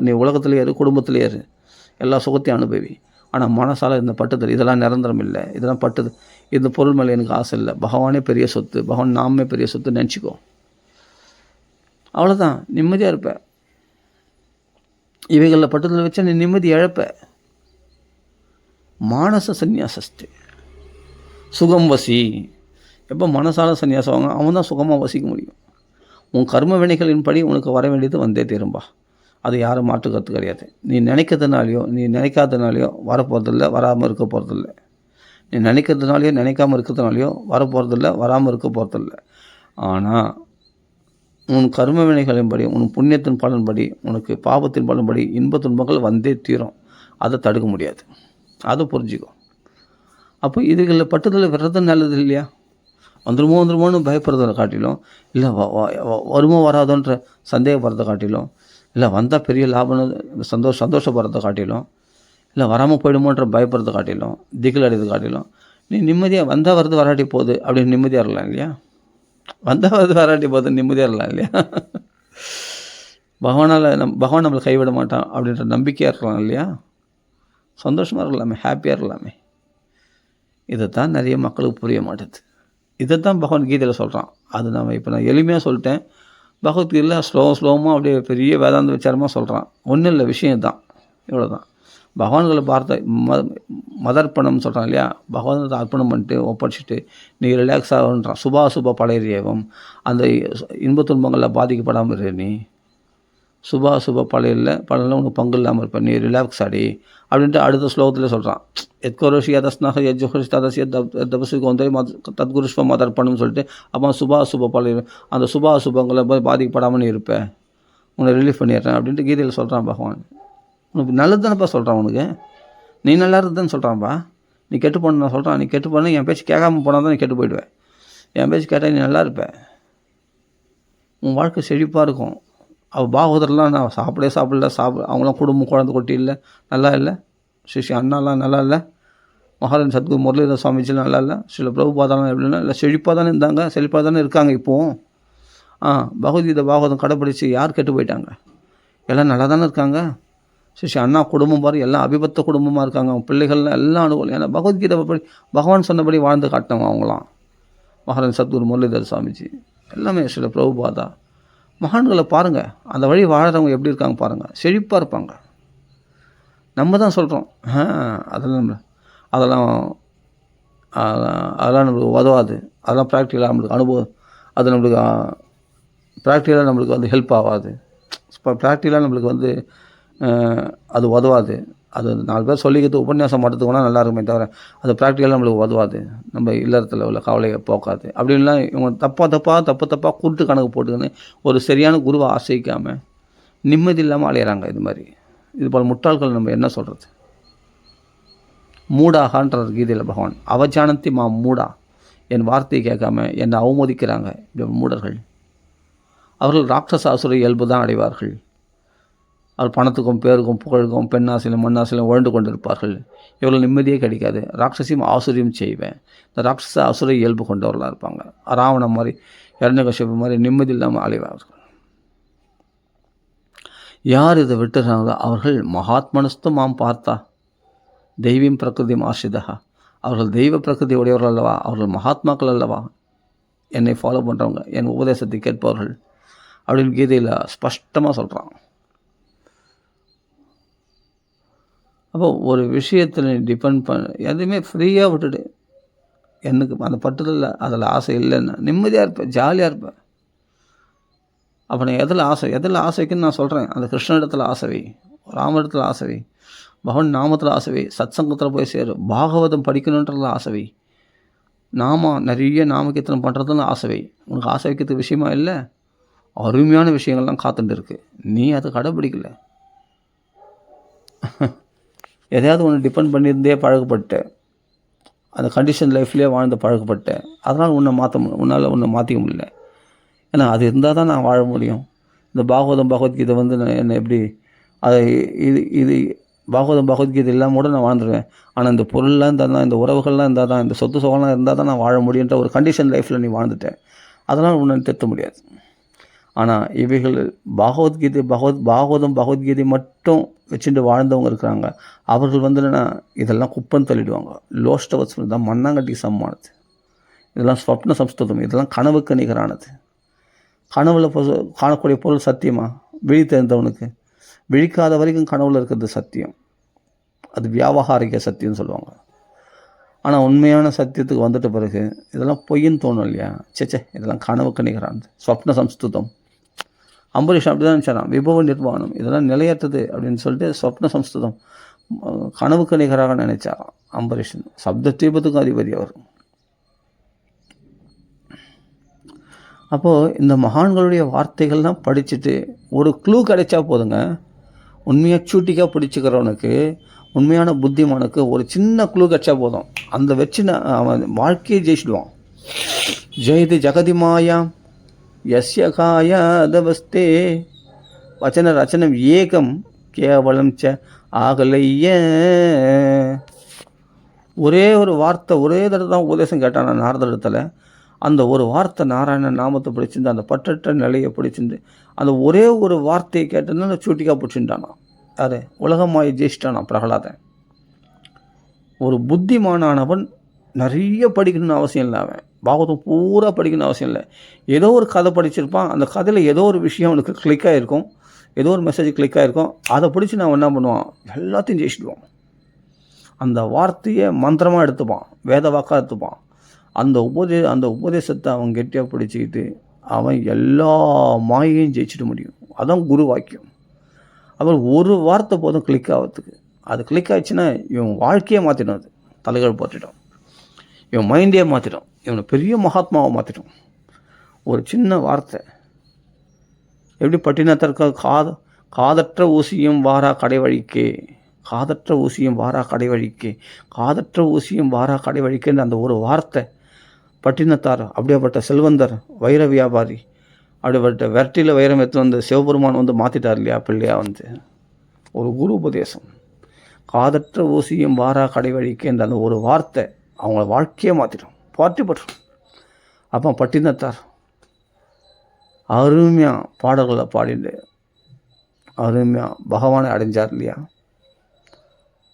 நீ உலகத்திலே இரு, குடும்பத்திலே இரு, எல்லா சுகத்தையும் அனுபவி. ஆனால் மனசால் இந்த பட்டுதல் இதெல்லாம் நிரந்தரம் இல்லை, இதெல்லாம் பட்டுது, இந்த பொருள் மேலே எனக்கு ஆசை இல்லை, பகவானே பெரிய சொத்து, பகவான் நாமே பெரிய சொத்து நினச்சிக்கோ. அவ்வளோதான், நிம்மதியாக இருப்ப. இவைகளில் பட்டுதல் வச்சா நீ நிம்மதி இழப்ப. மானச சந்நியாசஸ்தே சுகம் வசி. எப்போ மனசால சன்னியாசம் வாங்க அவன் தான் சுகமாக வசிக்க முடியும். உன் கர்ம வினைகளின் படி உனக்கு வர வேண்டியது வந்தே தீரும்பா. அது யாரும் மாற்றுக்கிறது கிடையாது. நீ நினைக்கிறதுனாலையோ நீ நினைக்காதனாலையோ வரப்போகிறதில்ல, வராமல் இருக்க போகிறதில்ல. நீ நினைக்கிறதுனாலையோ நினைக்காமல் இருக்கிறதுனாலையோ வரப்போகிறதில்ல, வராமல் இருக்க போகிறதில்ல. ஆனால் உன் கர்ம வினைகளின்படி, உன் புண்ணியத்தின் பலன்படி, உனக்கு பாவத்தின் பலன்படி இன்ப துன்பங்கள் வந்தே தீரும். அதை தடுக்க முடியாது. அதை புரிஞ்சுக்கும். அப்போ இதுகளில் பட்டுதல் வர்றது நல்லது இல்லையா? வந்துருமோன்னு பயப்படுறதை காட்டிலும், இல்லை வருமோ வராதோன்ற சந்தேகப்படுறதை காட்டிலும், இல்லை வந்தால் பெரிய லாபம்னு சந்தோஷப்படுறதை காட்டிலும், இல்லை வராமல் போயிடுமோன்ற பயப்படுறதை காட்டிலும், திகில் அடைறதை காட்டிலும், நீ நிம்மதியாக வந்தால் வருது வராட்டி போகுது அப்படின்னு நிம்மதியாக இருக்கலாம் இல்லையா? வந்தால் வருது வராட்டி போகுது நிம்மதியாக இருக்கலாம் இல்லையா? பகவான் நம்மளை கைவிட மாட்டான் அப்படின்ற நம்பிக்கையாக இருக்கலாம் இல்லையா? சந்தோஷமாக இருக்கலாமே, ஹாப்பியாக இருக்கலாமே. இதைத்தான் நிறைய மக்களுக்கு புரிய மாட்டேது. இதைத்தான் பகவத்கீதையில் சொல்கிறான். அது நான் எளிமையாக சொல்லிட்டேன். பகவத்கீதையில் ஸ்லோகமாக அப்படியே பெரிய வேதாந்த விசாரமாக சொல்கிறான். ஒன்றும் இல்லை, விஷயம் தான், இவ்வளோ தான். பகவான்களை மதர்ப்பணம் சொல்கிறான் இல்லையா? பகவான்களை அர்ப்பணம் பண்ணிட்டு ஒப்படைச்சிட்டு நீ ரிலாக்ஸ் ஆகுன்றான். சுப பழையறியவும், அந்த இன்ப துன்பங்களில் பாதிக்கப்படாமல் இரு. நீ சுப பழையில் உனக்கு பங்கு இல்லாமல் இருப்பேன், நீ ரிலாக்ஸ் ஆடி அப்படின்ட்டு அடுத்த ஸ்லோகத்தில் சொல்கிறான். எத்கோரோஷி யதஸ்னாக யஜ்ஜோஷி ததசி தபசுக்கு வந்து தத்குருஷ்வ மதர்ப்பணம்னு சொல்லிட்டு அப்போ சுப பழைய அந்த சுபங்களை போய் பாதிக்கப்படாமல் நீ இருப்பேன், உன்னை ரிலீஃப் பண்ணிடுறேன் அப்படின்ட்டு கீதையில் சொல்கிறான் பகவான். உனக்கு நல்லது தானேப்பா சொல்கிறான். உனக்கு நீ நல்லா இருக்குதுன்னு சொல்கிறான்ப்பா. நீ கெட்டு போன நான் சொல்கிறான். நீ கெட்டு போனால் என் பேச்சு கேட்காம போனால் தான் நீ கெட்டு போயிடுவேன். என் பேச்சு கேட்டால் நீ நல்லா இருப்ப, உன் வாழ்க்கை செழிப்பாக இருக்கும். அவள் பாகவதர்லாம் நான் சாப்பிடல அவங்களாம் குடும்பம் குழந்தை கொட்டி இல்லை, நல்லா இல்லை. ஸ்ரீ அண்ணாலாம் நல்லா இல்லை, மகாராஜ் சத்குரு முரளிதர் சுவாமிஜிலாம் நல்லா இல்லை, சில பிரபுபாதாலாம் எப்படின்னா இல்லை செழிப்பாக தானே இருந்தாங்க, செழிப்பாக தானே இருக்காங்க இப்போவும். பகவத்கீதை பாகவதம் கடைப்பிடிச்சு யார் கெட்டு போயிட்டாங்க? எல்லாம் நல்லா தானே இருக்காங்க. ஸ்ரீ அண்ணா குடும்பம் பாரு, எல்லாம் அபிபத்த குடும்பமாக இருக்காங்க. அவங்க பிள்ளைகள்லாம் எல்லாம் அனுகூலம். ஏன்னா பகவத்கீதை படி பகவான் சொன்னபடி வாழ்ந்து காட்டினவங்க அவங்களாம். மகாராஜ் சத்குரு முரளிதர் சுவாமிஜி எல்லாமே, சில பிரபுபாதா மகான்களை பாருங்கள். அந்த வழி வாழறவங்க எப்படி இருக்காங்க பாருங்கள், செழிப்பாக இருப்பாங்க. நம்ம தான் சொல்கிறோம் அதெல்லாம் நம்மளுக்கு உதவாது, அதெல்லாம் ப்ராக்டிக்கலாக நம்மளுக்கு அனுபவம், அது நம்மளுக்கு ப்ராக்டிக்கலாக நம்மளுக்கு வந்து ஹெல்ப் ஆகாது, இப்போ ப்ராக்டிக்கலாக நம்மளுக்கு வந்து அது உதவாது. அது 4 பேர் சொல்லிக்கிறது உபன்யாசம் பண்ணுறதுக்கு வேணால் நல்லா இருக்குமே தவிர அது ப்ராக்டிக்கலாக நம்மளுக்கு உதவாது, நம்ம இல்லறத்தில் உள்ள கவலையை போக்காது. அப்படின்லாம் இவங்க தப்பாக கூட்டு கணக்கு போட்டுக்கின்னு ஒரு சரியான குருவை ஆசைக்காமல் நிம்மதி இல்லாமல் அலையிறாங்க. இது போல் முட்டாள்கள் நம்ம என்ன சொல்கிறது? மூடாகான்றார் கீதையில் பகவான். அவஜானந்தி மூடா, என் வார்த்தையை கேட்காம என்னை அவமதிக்கிறாங்க மூடர்கள். அவர்கள் ராட்சச அசுர இயல்பு தான் அடைவார்கள். அவர் பணத்துக்கும் பேருக்கும் புகழுக்கும் பெண்ணாசிலும் மண்ணாசிலும் உழண்டு கொண்டிருப்பார்கள். இவர்கள் நிம்மதியே கிடைக்காது. ராட்சசியும் ஆசுரியும் செய்வேன். இந்த ராட்சச அசுர இயல்பு கொண்டவர்களாக இருப்பாங்க. ராவணன் மாதிரி, இரண்யகசிபு மாதிரி நிம்மதி இல்லாமல் அலைவார்கள். யார் இதை விட்டுறாங்களோ அவர்கள் மகாத்மனஸ்து மாம் பார்த்தா தெய்வீம் பிரகிருதி ஆசிரிதா, அவர்கள் தெய்வ பிரகிருதி உடையவர்கள் அல்லவா, அவர்கள் மகாத்மாக்கள் அல்லவா, என்னை ஃபாலோ பண்ணுறவங்க, என் உபதேசத்தை கேட்பவர்கள் அப்படின்னு கீதையில் ஸ்பஷ்டமாக சொல்கிறான். அப்போ ஒரு விஷயத்தில் டிபெண்ட் எதுவுமே ஃப்ரீயாக விட்டுடு. எனக்கு அந்த பட்டுதல் அதில் ஆசை இல்லைன்னா நிம்மதியாக இருப்பேன், ஜாலியாக இருப்பேன். அப்போ நான் எதில் ஆசைக்குன்னு நான் சொல்கிறேன். அந்த கிருஷ்ணனிடத்தில் ஆசை, ராமனிடத்தில் ஆசை, பகவான் நாமத்தில் ஆசை, சத் சங்கத்தில் போய் சேரும், பாகவதம் படிக்கணுன்றதுல ஆசை, நிறைய நாமகீர்த்தனம் பண்ணுறதுல ஆசை. உனக்கு ஆசை வைக்கிறதுக்கு விஷயமா இல்லை, அருமையான விஷயங்கள்லாம் காத்துட்டு இருக்கு. நீ அதை கடைப்பிடிக்கல. எதையாவது ஒன்று டிபெண்ட் பண்ணியிருந்தே பழக்கப்பட்ட, அந்த கண்டிஷன் லைஃப்லேயே வாழ்ந்து பழக்கப்பட்ட, அதனால் உன்னை மாற்றிக்க முடியல. ஏன்னா அது இருந்தால் தான் நான் வாழ முடியும். இந்த பாகவதம் பகவத்கீதை வந்து என்னை எப்படி அதை இது பாகவதம் பகவத்கீதை இல்லாமல் கூட நான் வாழ்ந்துருவேன். ஆனால் இந்த பொருள்லாம் இருந்தால் தான், இந்த உறவுகள்லாம் இருந்தால் தான், இந்த சொத்து சுகம்லாம் இருந்தால் தான் நான் வாழ முடியுன்ற ஒரு கண்டிஷன் லைஃப்பில் நீ வாழ்ந்துட்டேன். அதனால் உன்னை திருத்த முடியாது. ஆனால் இவைகள் பாகவதம் பகவத்கீதை மட்டும் வச்சுட்டு வாழ்ந்தவங்க இருக்கிறாங்க. அவர்கள் வந்து என்னென்னா இதெல்லாம் குப்பம் தள்ளிடுவாங்க. லோஷ்டவத் தான் மண்ணாங்கட்டி சமமானது. இதெல்லாம் ஸ்வப்ன சம்ஸ்கிருதம். இதெல்லாம் கனவுக்கு நிகரானது. கனவுல காணக்கூடிய பொருள் சத்தியமா? விழி தெரிந்தவனுக்கு. விழிக்காத வரைக்கும் கனவுல இருக்கிறது சத்தியம். அது வியாபகாரிக சத்தியம்னு சொல்லுவாங்க. ஆனால் உண்மையான சத்தியத்துக்கு வந்துட்ட பிறகு இதெல்லாம் பொய்ன்னு தோணும் இல்லையா? சேச்சே, இதெல்லாம் கனவுக்கு நிகரானது. ஸ்வப்ன சம்ஸ்கிருதம். அம்பரீஷ் அப்படி தான் நினச்சாரான். விபவ நிர்வாணம் இதெல்லாம் நிலையற்றது அப்படின்னு சொல்லிட்டு ஸ்வப்ன சம்ஸ்கிருதம் கனவுக்கு நிகராக நினைச்சாரான் அம்பரீஷன். சப்த தீபத்துக்கும் அதிபதி அவர். அப்போது இந்த மகான்களுடைய வார்த்தைகள்லாம் படிச்சுட்டு ஒரு க்ளூ கிடைச்சா போதுங்க. உண்மையாக சூட்டிக்காக பிடிச்சிக்கிறவனுக்கு, உண்மையான புத்திமானுக்கு ஒரு சின்ன க்ளூ கிடைச்சா போதும். அந்த வச்சு அவன் வாழ்க்கையை ஜெயிச்சிடுவான். ஜெயதி ஜெகதி மாயா யஸ்ய காயாதவஸ்தே வச்சன ரச்சனம் ஏகம் கேவலம் ச ஆகலைய. ஒரே ஒரு வார்த்தை, ஒரே தடவை தான் உபதேசம் கேட்டான் நாரதத்தில். அந்த ஒரு வார்த்தை நாராயணன் நாமத்தை பிடிச்சிருந்து, அந்த பற்றற்ற நிலையை பிடிச்சிருந்து, அந்த ஒரே ஒரு வார்த்தையை கேட்டதுனால சூட்டிக்காக பிடிச்சிட்டானா. யார்? உலகமாய் ஜெயிச்சிட்டானா பிரகலாதன். ஒரு புத்திமானவன் நிறைய படிக்கணும்னு அவசியம் இல்லை. அவன் பாகவதம் பூரா படிக்கணும்னு அவசியம் இல்லை. ஏதோ ஒரு கதை படிச்சிருப்பான். அந்த கதையில் ஏதோ ஒரு விஷயம் அவனுக்கு கிளிக் ஆகிருக்கும், ஏதோ ஒரு மெசேஜ் கிளிக் ஆகிருக்கும். அதை பிடிச்சி நான் என்ன பண்ணுவான், எல்லாத்தையும் ஜெயிச்சிடுவான். அந்த வார்த்தையை மந்திரமாக எடுத்துப்பான், வேத வாக்காக எடுத்துப்பான். அந்த உபதேசத்தை அவன் கெட்டியாக பிடிச்சிக்கிட்டு அவன் எல்லா மாயையும் ஜெயிச்சிட முடியும். அதான் குரு வாக்கியம். அப்புறம் ஒரு வார்த்தை போதும் கிளிக் ஆகிறதுக்கு. அது கிளிக் ஆகிடுச்சுன்னா இவன் வாழ்க்கையே மாற்றிடும். அது தலைகள் போட்டுடும். இவன் மைண்டே மாற்றிடும். இவனை பெரிய மகாத்மாவை மாற்றிடும். ஒரு சின்ன வார்த்தை எப்படி பட்டினத்திற்கு காதற்ற ஊசியும் வாரா கடைவழிக்கே, காதற்ற ஊசியும் வாரா கடைவழிக்கே, காதற்ற ஊசியும் வாரா கடைவழிக்கேன்னு அந்த ஒரு வார்த்தை பட்டினத்தார், அப்படியேப்பட்ட செல்வந்தர், வைர வியாபாரி, அப்படிப்பட்ட வெரைட்டியில் வைரம் எடுத்து வந்து சிவபெருமான் வந்து மாற்றிட்டார் இல்லையா பிள்ளையா வந்து. ஒரு குரு உபதேசம். காதற்ற ஊசியும் வாரா கடைவழிக்கேன்ற அந்த ஒரு வார்த்தை அவங்கள வாழ்க்கையே மாற்றிடும், பற்றும். அப்போ பட்டினத்தார் அருமையாக பாடல்களை பாடிட்டு அருமையாக பகவானை அடைஞ்சார் இல்லையா,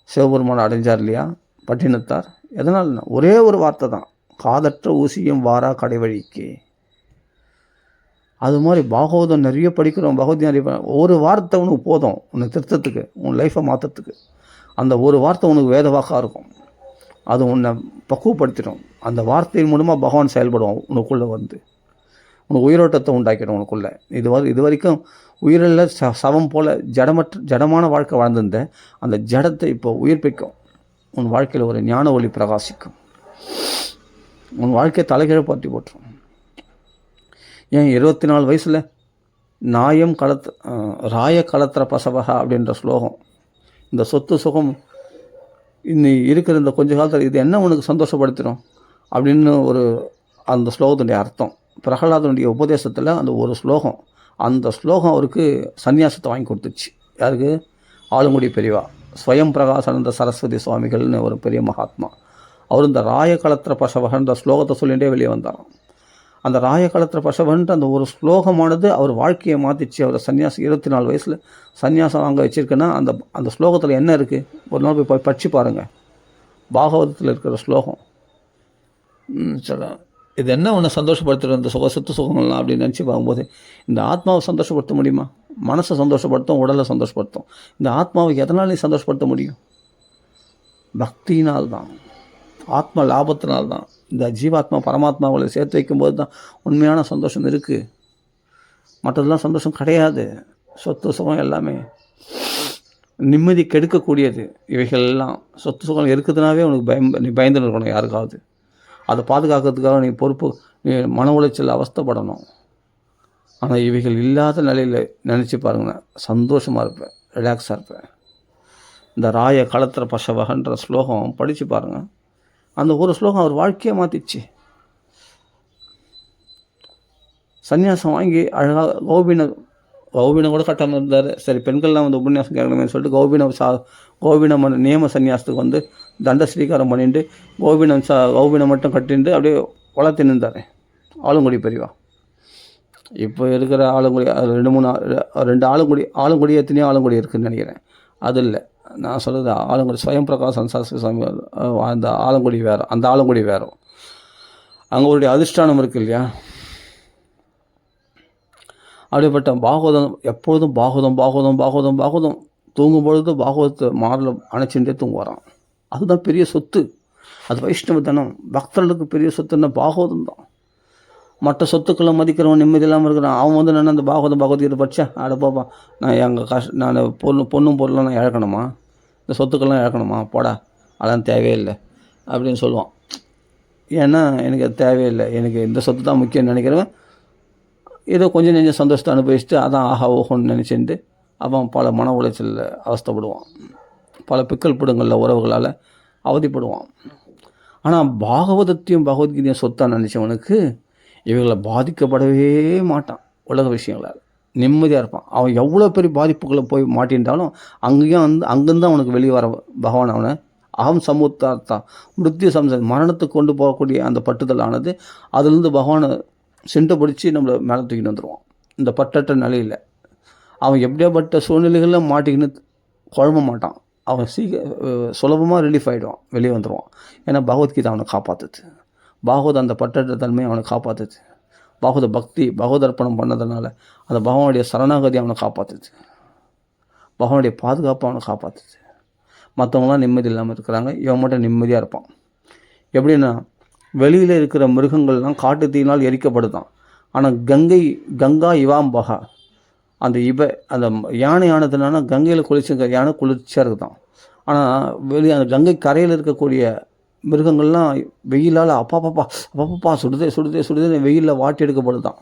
சிவபெருமானை அடைஞ்சார் இல்லையா பட்டினத்தார். எதனால்? ஒரே ஒரு வார்த்தை தான், காதற்ற ஊசியும் வாரா கடைவழிக்கு. அது மாதிரி பாகவதம் நிறைய படிக்கிறோம், பகவத்கீதை நிறைய. ஒரு வார்த்தை உனக்கு போதும் உன்னை திருத்தத்துக்கு, உன் லைஃப்பை மாற்றத்துக்கு. அந்த ஒரு வார்த்தை உனக்கு வேத வாக்காக இருக்கும். அது உன்னை பக்குவப்படுத்திடும். அந்த வார்த்தையின் மூலமாக பகவான் செயல்படுவான் உனக்குள்ளே வந்து. உனக்கு உயிரோட்டத்தை உண்டாக்கிடும் உனக்குள்ளே. இது வரைக்கும் உயிரில் சவம் போல் ஜடமான வாழ்க்கை வாழ்ந்திருந்த அந்த ஜடத்தை இப்போ உயிர்ப்பிக்கும். உன் வாழ்க்கையில் ஒரு ஞான ஒளி பிரகாசிக்கும். உன் வாழ்க்கையை தலைகீழ பற்றி போட்டுரும். ஏன் 24 வயசில் ராய களத்திர பசவகா அப்படின்ற ஸ்லோகம், இந்த சொத்து சுகம் இன்னும் இருக்கிற இந்த கொஞ்ச காலத்தில் இது என்ன உனக்கு சந்தோஷப்படுத்திடும் அப்படின்னு அந்த ஸ்லோகத்தினுடைய அர்த்தம். பிரகலாதனுடைய உபதேசத்தில் அந்த ஒரு ஸ்லோகம், அந்த ஸ்லோகம் அவருக்கு சன்னியாசத்தை வாங்கி கொடுத்துச்சு. யாருக்கு? ஆளுங்குடி பெரியவா ஸ்வயம் பிரகாசானந்த சரஸ்வதி சுவாமிகள்னு ஒரு பெரிய மகாத்மா. அவர் இந்த ராயகளத்திர பசவகன்ற ஸ்லோகத்தை சொல்லிகிட்டே வெளியே வந்தாராம். அந்த ராயகளத்திர பசவன்ற அந்த ஒரு ஸ்லோகமானது அவர் வாழ்க்கையை மாற்றிச்சு. அவர் சன்னியாசம் 24 வயசில் சன்னியாசம் வாங்க வச்சுருக்குன்னா அந்த ஸ்லோகத்தில் என்ன இருக்குது? ஒரு நாள் போய் படித்து பாருங்கள். பாகவதத்தில் இருக்கிற ஸ்லோகம். சொல்ல இது என்ன ஒன்று சந்தோஷப்படுத்துகிற இந்த சொத்து சுகங்கள்லாம் அப்படின்னு நினச்சி பார்க்கும்போது, இந்த ஆத்மாவை சந்தோஷப்படுத்த முடியுமா? மனசை சந்தோஷப்படுத்தும், உடலை சந்தோஷப்படுத்தும். இந்த ஆத்மாவை எதனால் நீ சந்தோஷப்படுத்த முடியும்? பக்தியினால்தான், ஆத்ம லாபத்தினால்தான். இந்த ஜீவாத்மா பரமாத்மாவில் சேர்த்து வைக்கும்போது தான் உண்மையான சந்தோஷம் இருக்குது. மற்றதெல்லாம் சந்தோஷம் கிடையாது. சொத்து சுகம் எல்லாமே நிம்மதி கெடுக்கக்கூடியது. இவைகள் எல்லாம் சொத்து சுகம் இருக்குதுனாவே உனக்கு நீ பயந்து இருக்கணும் யாருக்காவது. அதை பாதுகாக்கிறதுக்காக நீ நீ மன உளைச்சல் அவஸ்தைப்படணும். ஆனால் இவைகள் இல்லாத நிலையில் நினச்சி பாருங்களேன், சந்தோஷமாக இருப்பேன், ரிலாக்ஸாக இருப்பேன். இந்த ராய களத்திர பசவகன்ற ஸ்லோகம் படித்து பாருங்கள். அந்த ஒரு ஸ்லோகம் அவர் வாழ்க்கையை மாற்றிச்சு. சன்னியாசம் வாங்கி அழகாக கௌபீனம் கூட கட்டாமல் இருந்தார். சரி, பெண்கள்லாம் வந்து உபன்யாசம் கேட்கணுமே சொல்லிட்டு கௌபீனம் நியம சன்னியாசத்துக்கு வந்து தண்ட ஸ்வீகாரம் பண்ணிட்டு கௌபீனம் மட்டும் கட்டிட்டு அப்படியே வளர்த்து நின்றார் ஆலங்குடி பெரியவா. இப்போ இருக்கிற ஆலங்குடி ரெண்டு ஆலங்குடி எத்தனையோ ஆலங்குடி இருக்குதுன்னு நினைக்கிறேன். அது இல்லை, நான் சொல்கிறது ஆலங்குடி ஸ்வயம் பிரகாஷ் சாஸ்திரி சுவாமி அந்த ஆலங்குடி வேறு, அந்த ஆலங்குடி வேறு. அவங்களுடைய அதிஷ்டானம் இருக்குது இல்லையா. அப்படிப்பட்ட பாகவதம் எப்பொழுதும் பாகவதம் தூங்கும் பொழுது பாகவதத்தை மாரில் அணைச்சுட்டே தூங்குவாரான். அதுதான் பெரிய சொத்து. அது வைஷ்ணவ தனம். பக்தர்களுக்கு பெரிய சொத்துன்னா பாகவதம் தான். மற்ற சொத்துக்களை மதிக்கிறவன் நிம்மதி இல்லாமல் இருக்கிறான். அவன் வந்து நான் அந்த பகவத்கீதை படித்தேன் அடப்பாப்பா, நான் நான் பொண்ணும் பொருளும் நான் இழக்கணுமா, இந்த சொத்துக்கள்லாம் இழக்கணுமா, போடா அதெல்லாம் தேவையில்லை அப்படின்னு சொல்லுவான். ஏன்னா எனக்கு அது தேவையில்லை, எனக்கு இந்த சொத்து தான் முக்கியம்னு நினைக்கிறவன் ஏதோ கொஞ்சம் சந்தோஷத்தை அனுபவிச்சுட்டு அதான் ஆஹா ஓஹோன்னு நினச்சிட்டு அவன் பல மன உளைச்சலில் அவஸ்தைப்படுவான். பல பிக்கல் பிடுங்களில் உறவுகளால் அவதிப்படுவான். ஆனால் பாகவதத்தையும் பகவத்கீதையும் சொத்தாக நினச்சவனுக்கு இவைகளை பாதிக்கப்படவே மாட்டான். உலக விஷயங்களால் நிம்மதியாக இருப்பான். அவன் எவ்வளோ பெரிய பாதிப்புகளை போய் மாட்டின்றாலும் அங்கேருந்து அவனுக்கு வெளியே வர பகவான் அவனை அகம் சமுத்தார்த்தா மிருத்யு மரணத்துக்கு கொண்டு போகக்கூடிய அந்த பட்டுதலானது அதுலேருந்து பகவானை செண்டை பிடிச்சி நம்மளை மேலே தூக்கிட்டு வந்துடுவான். இந்த பட்டற்ற நிலையில் அவன் எப்படியாப்பட்ட சூழ்நிலைகளில் மாட்டிக்கின்னு குழம்ப மாட்டான். அவன் சுலபமாக ரிலீஃப் ஆகிடுவான், வெளியே வந்துடுவான். ஏன்னா பகவத்கீதை அவனை காப்பாற்றுது. பாகவத அந்த பட்டற்ற தன்மையை அவனை காப்பாற்றுது. பாகவத பக்தி பகவதர்ப்பணம் பண்ணதுனால அந்த பகவானுடைய சரணாகதி அவனை காப்பாற்றுது. பகவானுடைய பாதுகாப்பு அவனை காப்பாற்றுது. மற்றவங்களாம் நிம்மதி இல்லாமல் இருக்கிறாங்க, இவன் மட்டும் நிம்மதியாக இருப்பான். எப்படின்னா வெளியில் இருக்கிற மிருகங்கள்லாம் காட்டு தீயினால் எரிக்கப்படுதான். ஆனால் கங்கா இவாம்பகா அந்த அந்த யானை ஆனதுனால கங்கையில் குளிச்சுருக்க யானை குளிர்ச்சியாக இருக்குதான். ஆனால் அந்த கங்கை கரையில் இருக்கக்கூடிய மிருகங்கள்லாம் வெயிலால் அப்பாப்பா சுடுதே வெயிலில் வாட்டி எடுக்கப்படுதான்.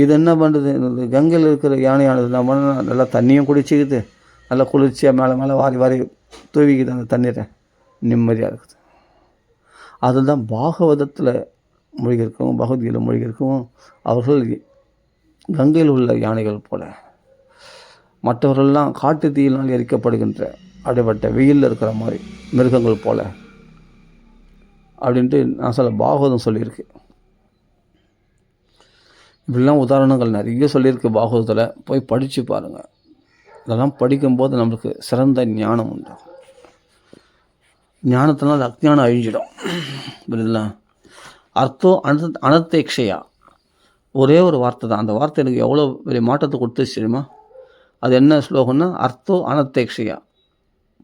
இது என்ன பண்ணுறது, இந்த கங்கையில் இருக்கிற யானையானது நம்ம நல்லா தண்ணியும் குடிச்சிக்குது, நல்லா குளிர்ச்சியாக மேலே வாரி தூவிக்குது அந்த தண்ணீரை, நிம்மதியாக இருக்குது. அதுதான் பாகவதத்தில் மொழிகிருக்கவும் பகவத்கீதை மொழிகிருக்கவும் அவர்கள் கங்கையில் உள்ள யானைகள் போல, மற்றவர்கள்லாம் காட்டு தீயினால் எரிக்கப்படுகின்ற அப்படிப்பட்ட வெயிலில் இருக்கிற மாதிரி மிருகங்கள் போல அப்படின்ட்டு நான் சொல்ல பாகவதம் சொல்லியிருக்கு. இப்படிலாம் உதாரணங்கள் நிறைய சொல்லியிருக்கு பாகவதத்தில், போய் படித்து பாருங்கள். இதெல்லாம் படிக்கும்போது நம்மளுக்கு சிறந்த ஞானம் உண்டு. ஞானத்தினால் அஜ்ஞானம் அழிஞ்சிடும். புரியுதுங்களா? அர்த்தம் அனர்த்தேக்ஷையா ஒரே ஒரு வார்த்தை தான். அந்த வார்த்தை எனக்கு எவ்வளோ பெரிய மாற்றத்தை கொடுத்துச்சு தெரியுமா? அது என்ன ஸ்லோகம்னா, அர்த்தோ அனர்த்தேக்ஷையா,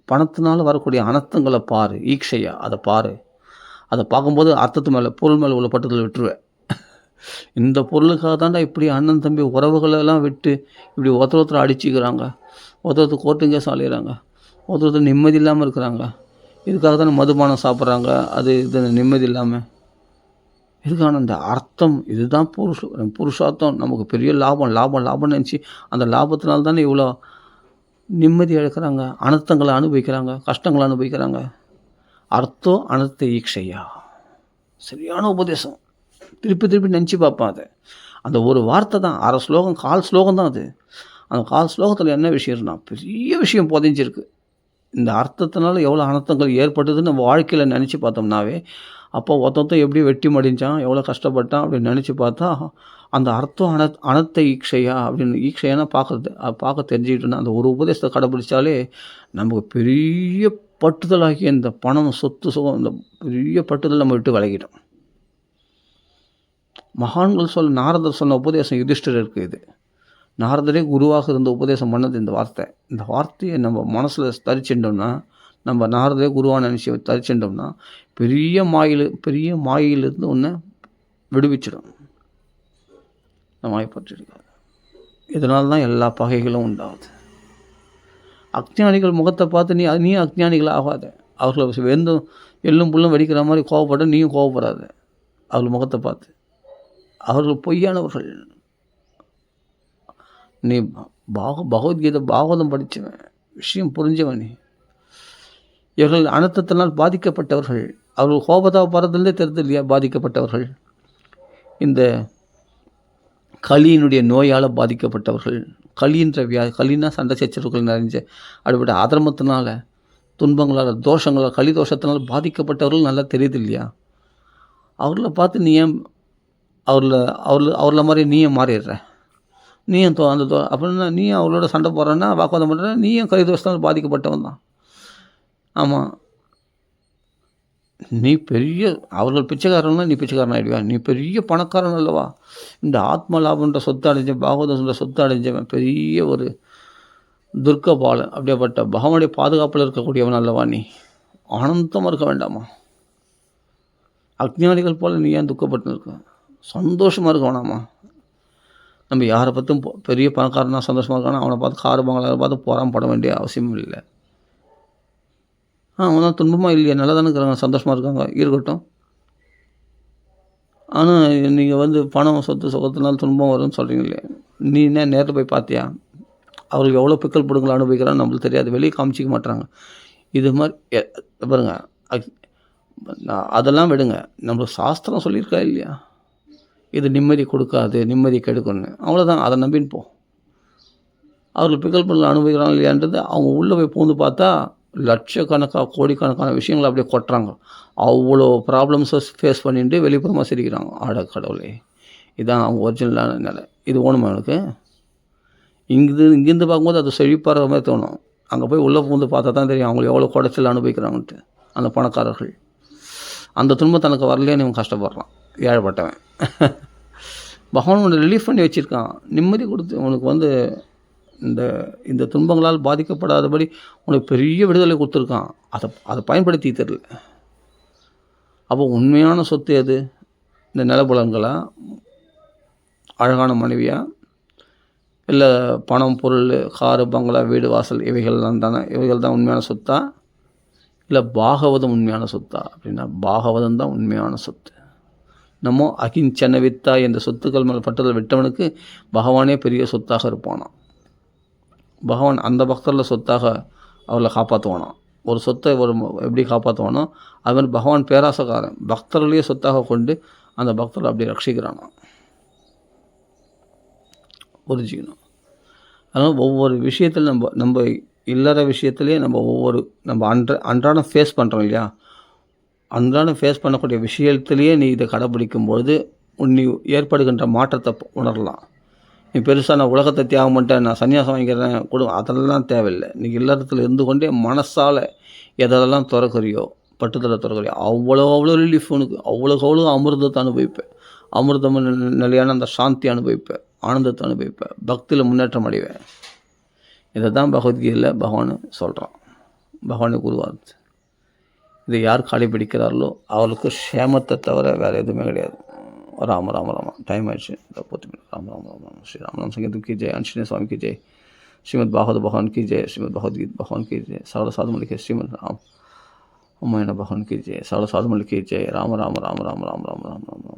பணத்தினால் வரக்கூடிய அனர்த்தங்களை பாரு, ஈக்ஷையா அதை பாரு. அதை பார்க்கும்போது அர்த்தத்து மேலே பொருள் மேலே உள்ள பட்டத்தில் விட்டுருவேன். இந்த பொருளுக்காக தாண்டா இப்படி அண்ணன் தம்பி உறவுகளெல்லாம் விட்டு இப்படி ஒருத்தர் அடிச்சுக்கிறாங்க, ஒருத்தர் கோர்ட்டு கேஸ் அலையிறாங்க, ஒருத்தர் நிம்மதி இல்லாமல் இருக்கிறாங்க. இதுக்காக தானே மதுபானம் சாப்பிட்றாங்க, அது இது நிம்மதி இல்லாமல். இதுக்கான அந்த அர்த்தம் இதுதான் புருஷார்த்தம். நமக்கு பெரிய லாபம் நினச்சி அந்த லாபத்தினால தானே இவ்வளோ நிம்மதி இழக்கிறாங்க, அனர்த்தங்களை அனுபவிக்கிறாங்க, கஷ்டங்களை அனுபவிக்கிறாங்க. அர்த்தம் அனர்த்த ஈக்ஷையா, சரியான உபதேசம். திருப்பி நினச்சி பார்ப்பேன். அதை அந்த ஒரு வார்த்தை தான், அரை ஸ்லோகம் 1/4 ஸ்லோகம் தான் அது. அந்த 1/4 ஸ்லோகத்தில் என்ன விஷயம்னா பெரிய விஷயம் புதைஞ்சிருக்கு. இந்த அர்த்தத்தினால எவ்வளோ அனர்த்தங்கள் ஏற்பட்டதுன்னு நம்ம வாழ்க்கையில் நினச்சி பார்த்தோம்னாவே, அப்போ ஒருத்தன் எப்படி வெட்டி மடிஞ்சான், எவ்வளோ கஷ்டப்பட்டான் அப்படின்னு நினச்சி பார்த்தா அந்த அர்த்தம் அனர்த்த ஈக்ஷையா அப்படின்னு, ஈக்ஷையானா பார்க்க தெரிஞ்சுக்கிட்டோன்னா அந்த ஒரு உபதேசத்தை கடைப்பிடிச்சாலே நமக்கு பெரிய பட்டுதலாகி இந்த பணம் சொத்து சுகம் இந்த பெரிய பட்டுதல் நம்ம விட்டு விலகிட்டோம். மகான்கள் நாரதர் சொன்ன உபதேசம் யுதிஷ்டிரருக்கு இது. நாரதரே குருவாக இருந்த உபதேசம் பண்ணது இந்த வார்த்தை. இந்த வார்த்தையை நம்ம மனசில் தரிச்சுட்டோம்னா, நம்ம நாரதரே குருவான நினச்சி தரிச்சுட்டோம்னா பெரிய மாயிலிருந்து ஒன்று விடுவிச்சிடும். இந்த மாயப்பட்டிருக்காது. இதனால தான் எல்லா பகைகளும் உண்டாகுது. அஞ்ஞானிகள் முகத்தை பார்த்து நீ அஞ்ஞானிகள் ஆகாத. அவர்களை எள்ளும் புல்லும் வெடிக்கிற மாதிரி கோவப்பட நீயும் கோவப்படாத. அவர்கள் முகத்தை பார்த்து அவர்கள் பொய்யானவர்கள். நீ பகவத்கீதை பாகவதம் படித்தவன், விஷயம் புரிஞ்சவன். நீ இவர்கள் அனர்த்தத்தினால் பாதிக்கப்பட்டவர்கள். அவர்கள் கோபத்தாவை பறதுலேருந்தே தெரியுது இல்லையா பாதிக்கப்பட்டவர்கள். இந்த கலியினுடைய நோயால் பாதிக்கப்பட்டவர்கள், கலின்னா சண்டை சச்சரவுகள் நிறைஞ்ச அப்படிப்பட்ட அதர்மத்தினால, துன்பங்களால், தோஷங்களால், கலி தோஷத்தினால பாதிக்கப்பட்டவர்கள் நல்லா தெரியுது இல்லையா? அவர்கள பார்த்து நீ ஏன் அவர்கள மாதிரி நீயும் மாறிடுற? நீயும் அப்படின்னா நீயும் அவர்களோட சண்டை போடுறன்னா, வாக்குவாதம் பண்ணுற, நீயும் கலி தோஷத்தினால் பாதிக்கப்பட்டவன் தான். ஆமாம், நீ பெரிய அவர்கள் பிச்சைக்காரன்னா நீ பிச்சைக்காரன் ஆகிடுவியா? நீ பெரிய பணக்காரன் அல்லவா? இந்த ஆத்ம லாபன்ற சொத்து அடைஞ்ச, பாகவதன்ற சொத்து அடைஞ்சவன் பெரிய ஒரு துர்க்கபாலன். அப்படியேப்பட்ட பகவானுடைய பாதுகாப்பில் இருக்கக்கூடியவன் அல்லவா நீ? ஆனந்தமாக இருக்க வேண்டாமா? அஞ்ஞானிகள் போல் நீ ஏன் துக்கப்பட்டு இருக்க? சந்தோஷமாக இருக்க வேணாமா? நம்ம யாரை பற்றும் பெரிய பணக்காரனா சந்தோஷமாக இருக்கானா, அவனை பார்த்து காரு பங்களாவை பார்த்து பொறாமப்பட வேண்டிய அவசியமும் இல்லை. அவன் தான் துன்பமாக இல்லையா? நல்லா தானே இருக்கிறாங்க, சந்தோஷமாக இருக்காங்க, இருக்கட்டும். ஆனால் நீங்கள் பணம் சொத்து சுகத்தினால துன்பம் வரும்னு சொல்கிறீங்களே, நீ என்ன நேரில் போய் பார்த்தியா? அவருக்கு எவ்வளோ பிக்கல் பிடுங்களை அனுபவிக்கிறான்னு நம்மளுக்கு தெரியாது, வெளியே காமிச்சிக்க மாட்டாங்க. இது மாதிரி பாருங்க, அதெல்லாம் விடுங்க. நம்மளுக்கு சாஸ்திரம் சொல்லியிருக்கா இல்லையா? இது நிம்மதி கொடுக்காது, நிம்மதி கெடுக்கும்னு. அவ்வளோதான், அதை நம்பின்னு போ. அவர்கள் பிக்கல் பிடுங்களை அனுபவிக்கிறாங்க இல்லையான்றது அவங்க உள்ளே போய் பூந்து பார்த்தா லட்சக்கணக்காக கோடிக்கணக்கான விஷயங்களை அப்படியே கொட்டுறாங்க. அவ்வளோ ப்ராப்ளம்ஸை ஃபேஸ் பண்ணிட்டு வெளிப்புறமாக சிரிக்கிறாங்க. ஆட கடவுளே, இதுதான் அவங்க ஒரிஜினலான நிலை. இது ஓணுமா எனக்கு? இங்கேருந்து பார்க்கும்போது அது செழிப்பாகிற மாதிரி தோணும். அங்கே போய் உள்ளே பூந்து பார்த்தா தான் தெரியும் அவங்களுக்கு எவ்வளோ குடைச்சல் அனுபவிக்கிறாங்கன்ட்டு. அந்த பணக்காரர்கள் அந்த துன்பம் தனக்கு வரலையே இவன் கஷ்டப்படுறான், ஏழைப்பட்டவன். பகவான் உன்னை ரிலீஃப் பண்ணி வச்சுருக்கான், நிம்மதி கொடுத்து உனக்கு இந்த துன்பங்களால் பாதிக்கப்படாதபடி உனக்கு பெரிய விடுதலை கொடுத்துருக்கான். அதை பயன்படுத்தி தெரியல. அப்போ உண்மையான சொத்து எது? இந்த நிலபுலன்களா, அழகான மனைவியா, இல்லை பணம், பொருள், காரு, பங்களா, வீடு, வாசல், இவைகள் தான் உண்மையான சொத்தா? இல்லை பாகவதம் உண்மையான சொத்தா? அப்படின்னா பாகவதம் தான் உண்மையான சொத்து. நம்ம அகிஞ்சன வித்தா என்ற சொத்துக்கள் மேலே பட்டுதல் விட்டவனுக்கு பகவானே பெரிய சொத்தாக இருப்பானான். பகவான் அந்த பக்தரில் சொத்தாக அவளை காப்பாற்றுவானான். ஒரு சொத்தை எப்படி காப்பாற்றுவானோ அது மாதிரி பகவான் பேராசக்காரன், பக்தர்களையே சொத்தாக கொண்டு அந்த பக்தரை அப்படி ரட்சிக்கிறானான். புரிஞ்சுக்கணும். அதனால் ஒவ்வொரு விஷயத்தில் நம்ம இல்லற விஷயத்துலேயே நம்ம அன்றாடம் ஃபேஸ் பண்ணுறோம் இல்லையா? அன்றாடம் ஃபேஸ் பண்ணக்கூடிய விஷயத்துலேயே நீ இதை கடைப்பிடிக்கும்பொழுது நீ ஏற்படுகின்ற மாற்றத்தை உணரலாம். நீ பெருசாக நான் உலகத்தை தியாகம் பண்ணிட்டேன், நான் சன்னியாசம் வாங்கிக்கிறேன் அதெல்லாம் தேவையில்லை. நீ இல்லறத்தில் இருந்து கொண்டே மனசால் எதெல்லாம் துறக்கிறியோ, பட்டுதலை துறக்கிறியோ, அவ்வளோ ரிலீஃப் உனக்கு, அவ்வளோ அமிர்தத்தை அனுபவிப்பேன். அமிர்தம் நிலையான அந்த சாந்தி அனுபவிப்பேன், ஆனந்தத்தை அனுபவிப்பேன், பக்தியில் முன்னேற்றம் அடைவேன். இதை தான் பகவத்கீதையில் பகவான் சொல்கிறான். பகவானை குருவார்த்து இதை யார் கடைபிடிக்கிறார்களோ அவளுக்கு க்ஷேமத்தை தவிர வேறு எதுவுமே கிடையாது. ராம ராம ராம. டைம் ஆயிடுச்சு. ராம ராம ராம ராம. ஸ்ரீ ராமநாम संकीर्तन की जय, आंजनेय स्वामी की जय, श्रीमद् भागवत भगवान की जय, श्रीमद् भगवद्गीता भगवान की जय, सगल साधु मल की श्रीमद् राम रामायण भगवान की जय, सगल साधु मल की जय. राम राम राम राम राम राम राम राम.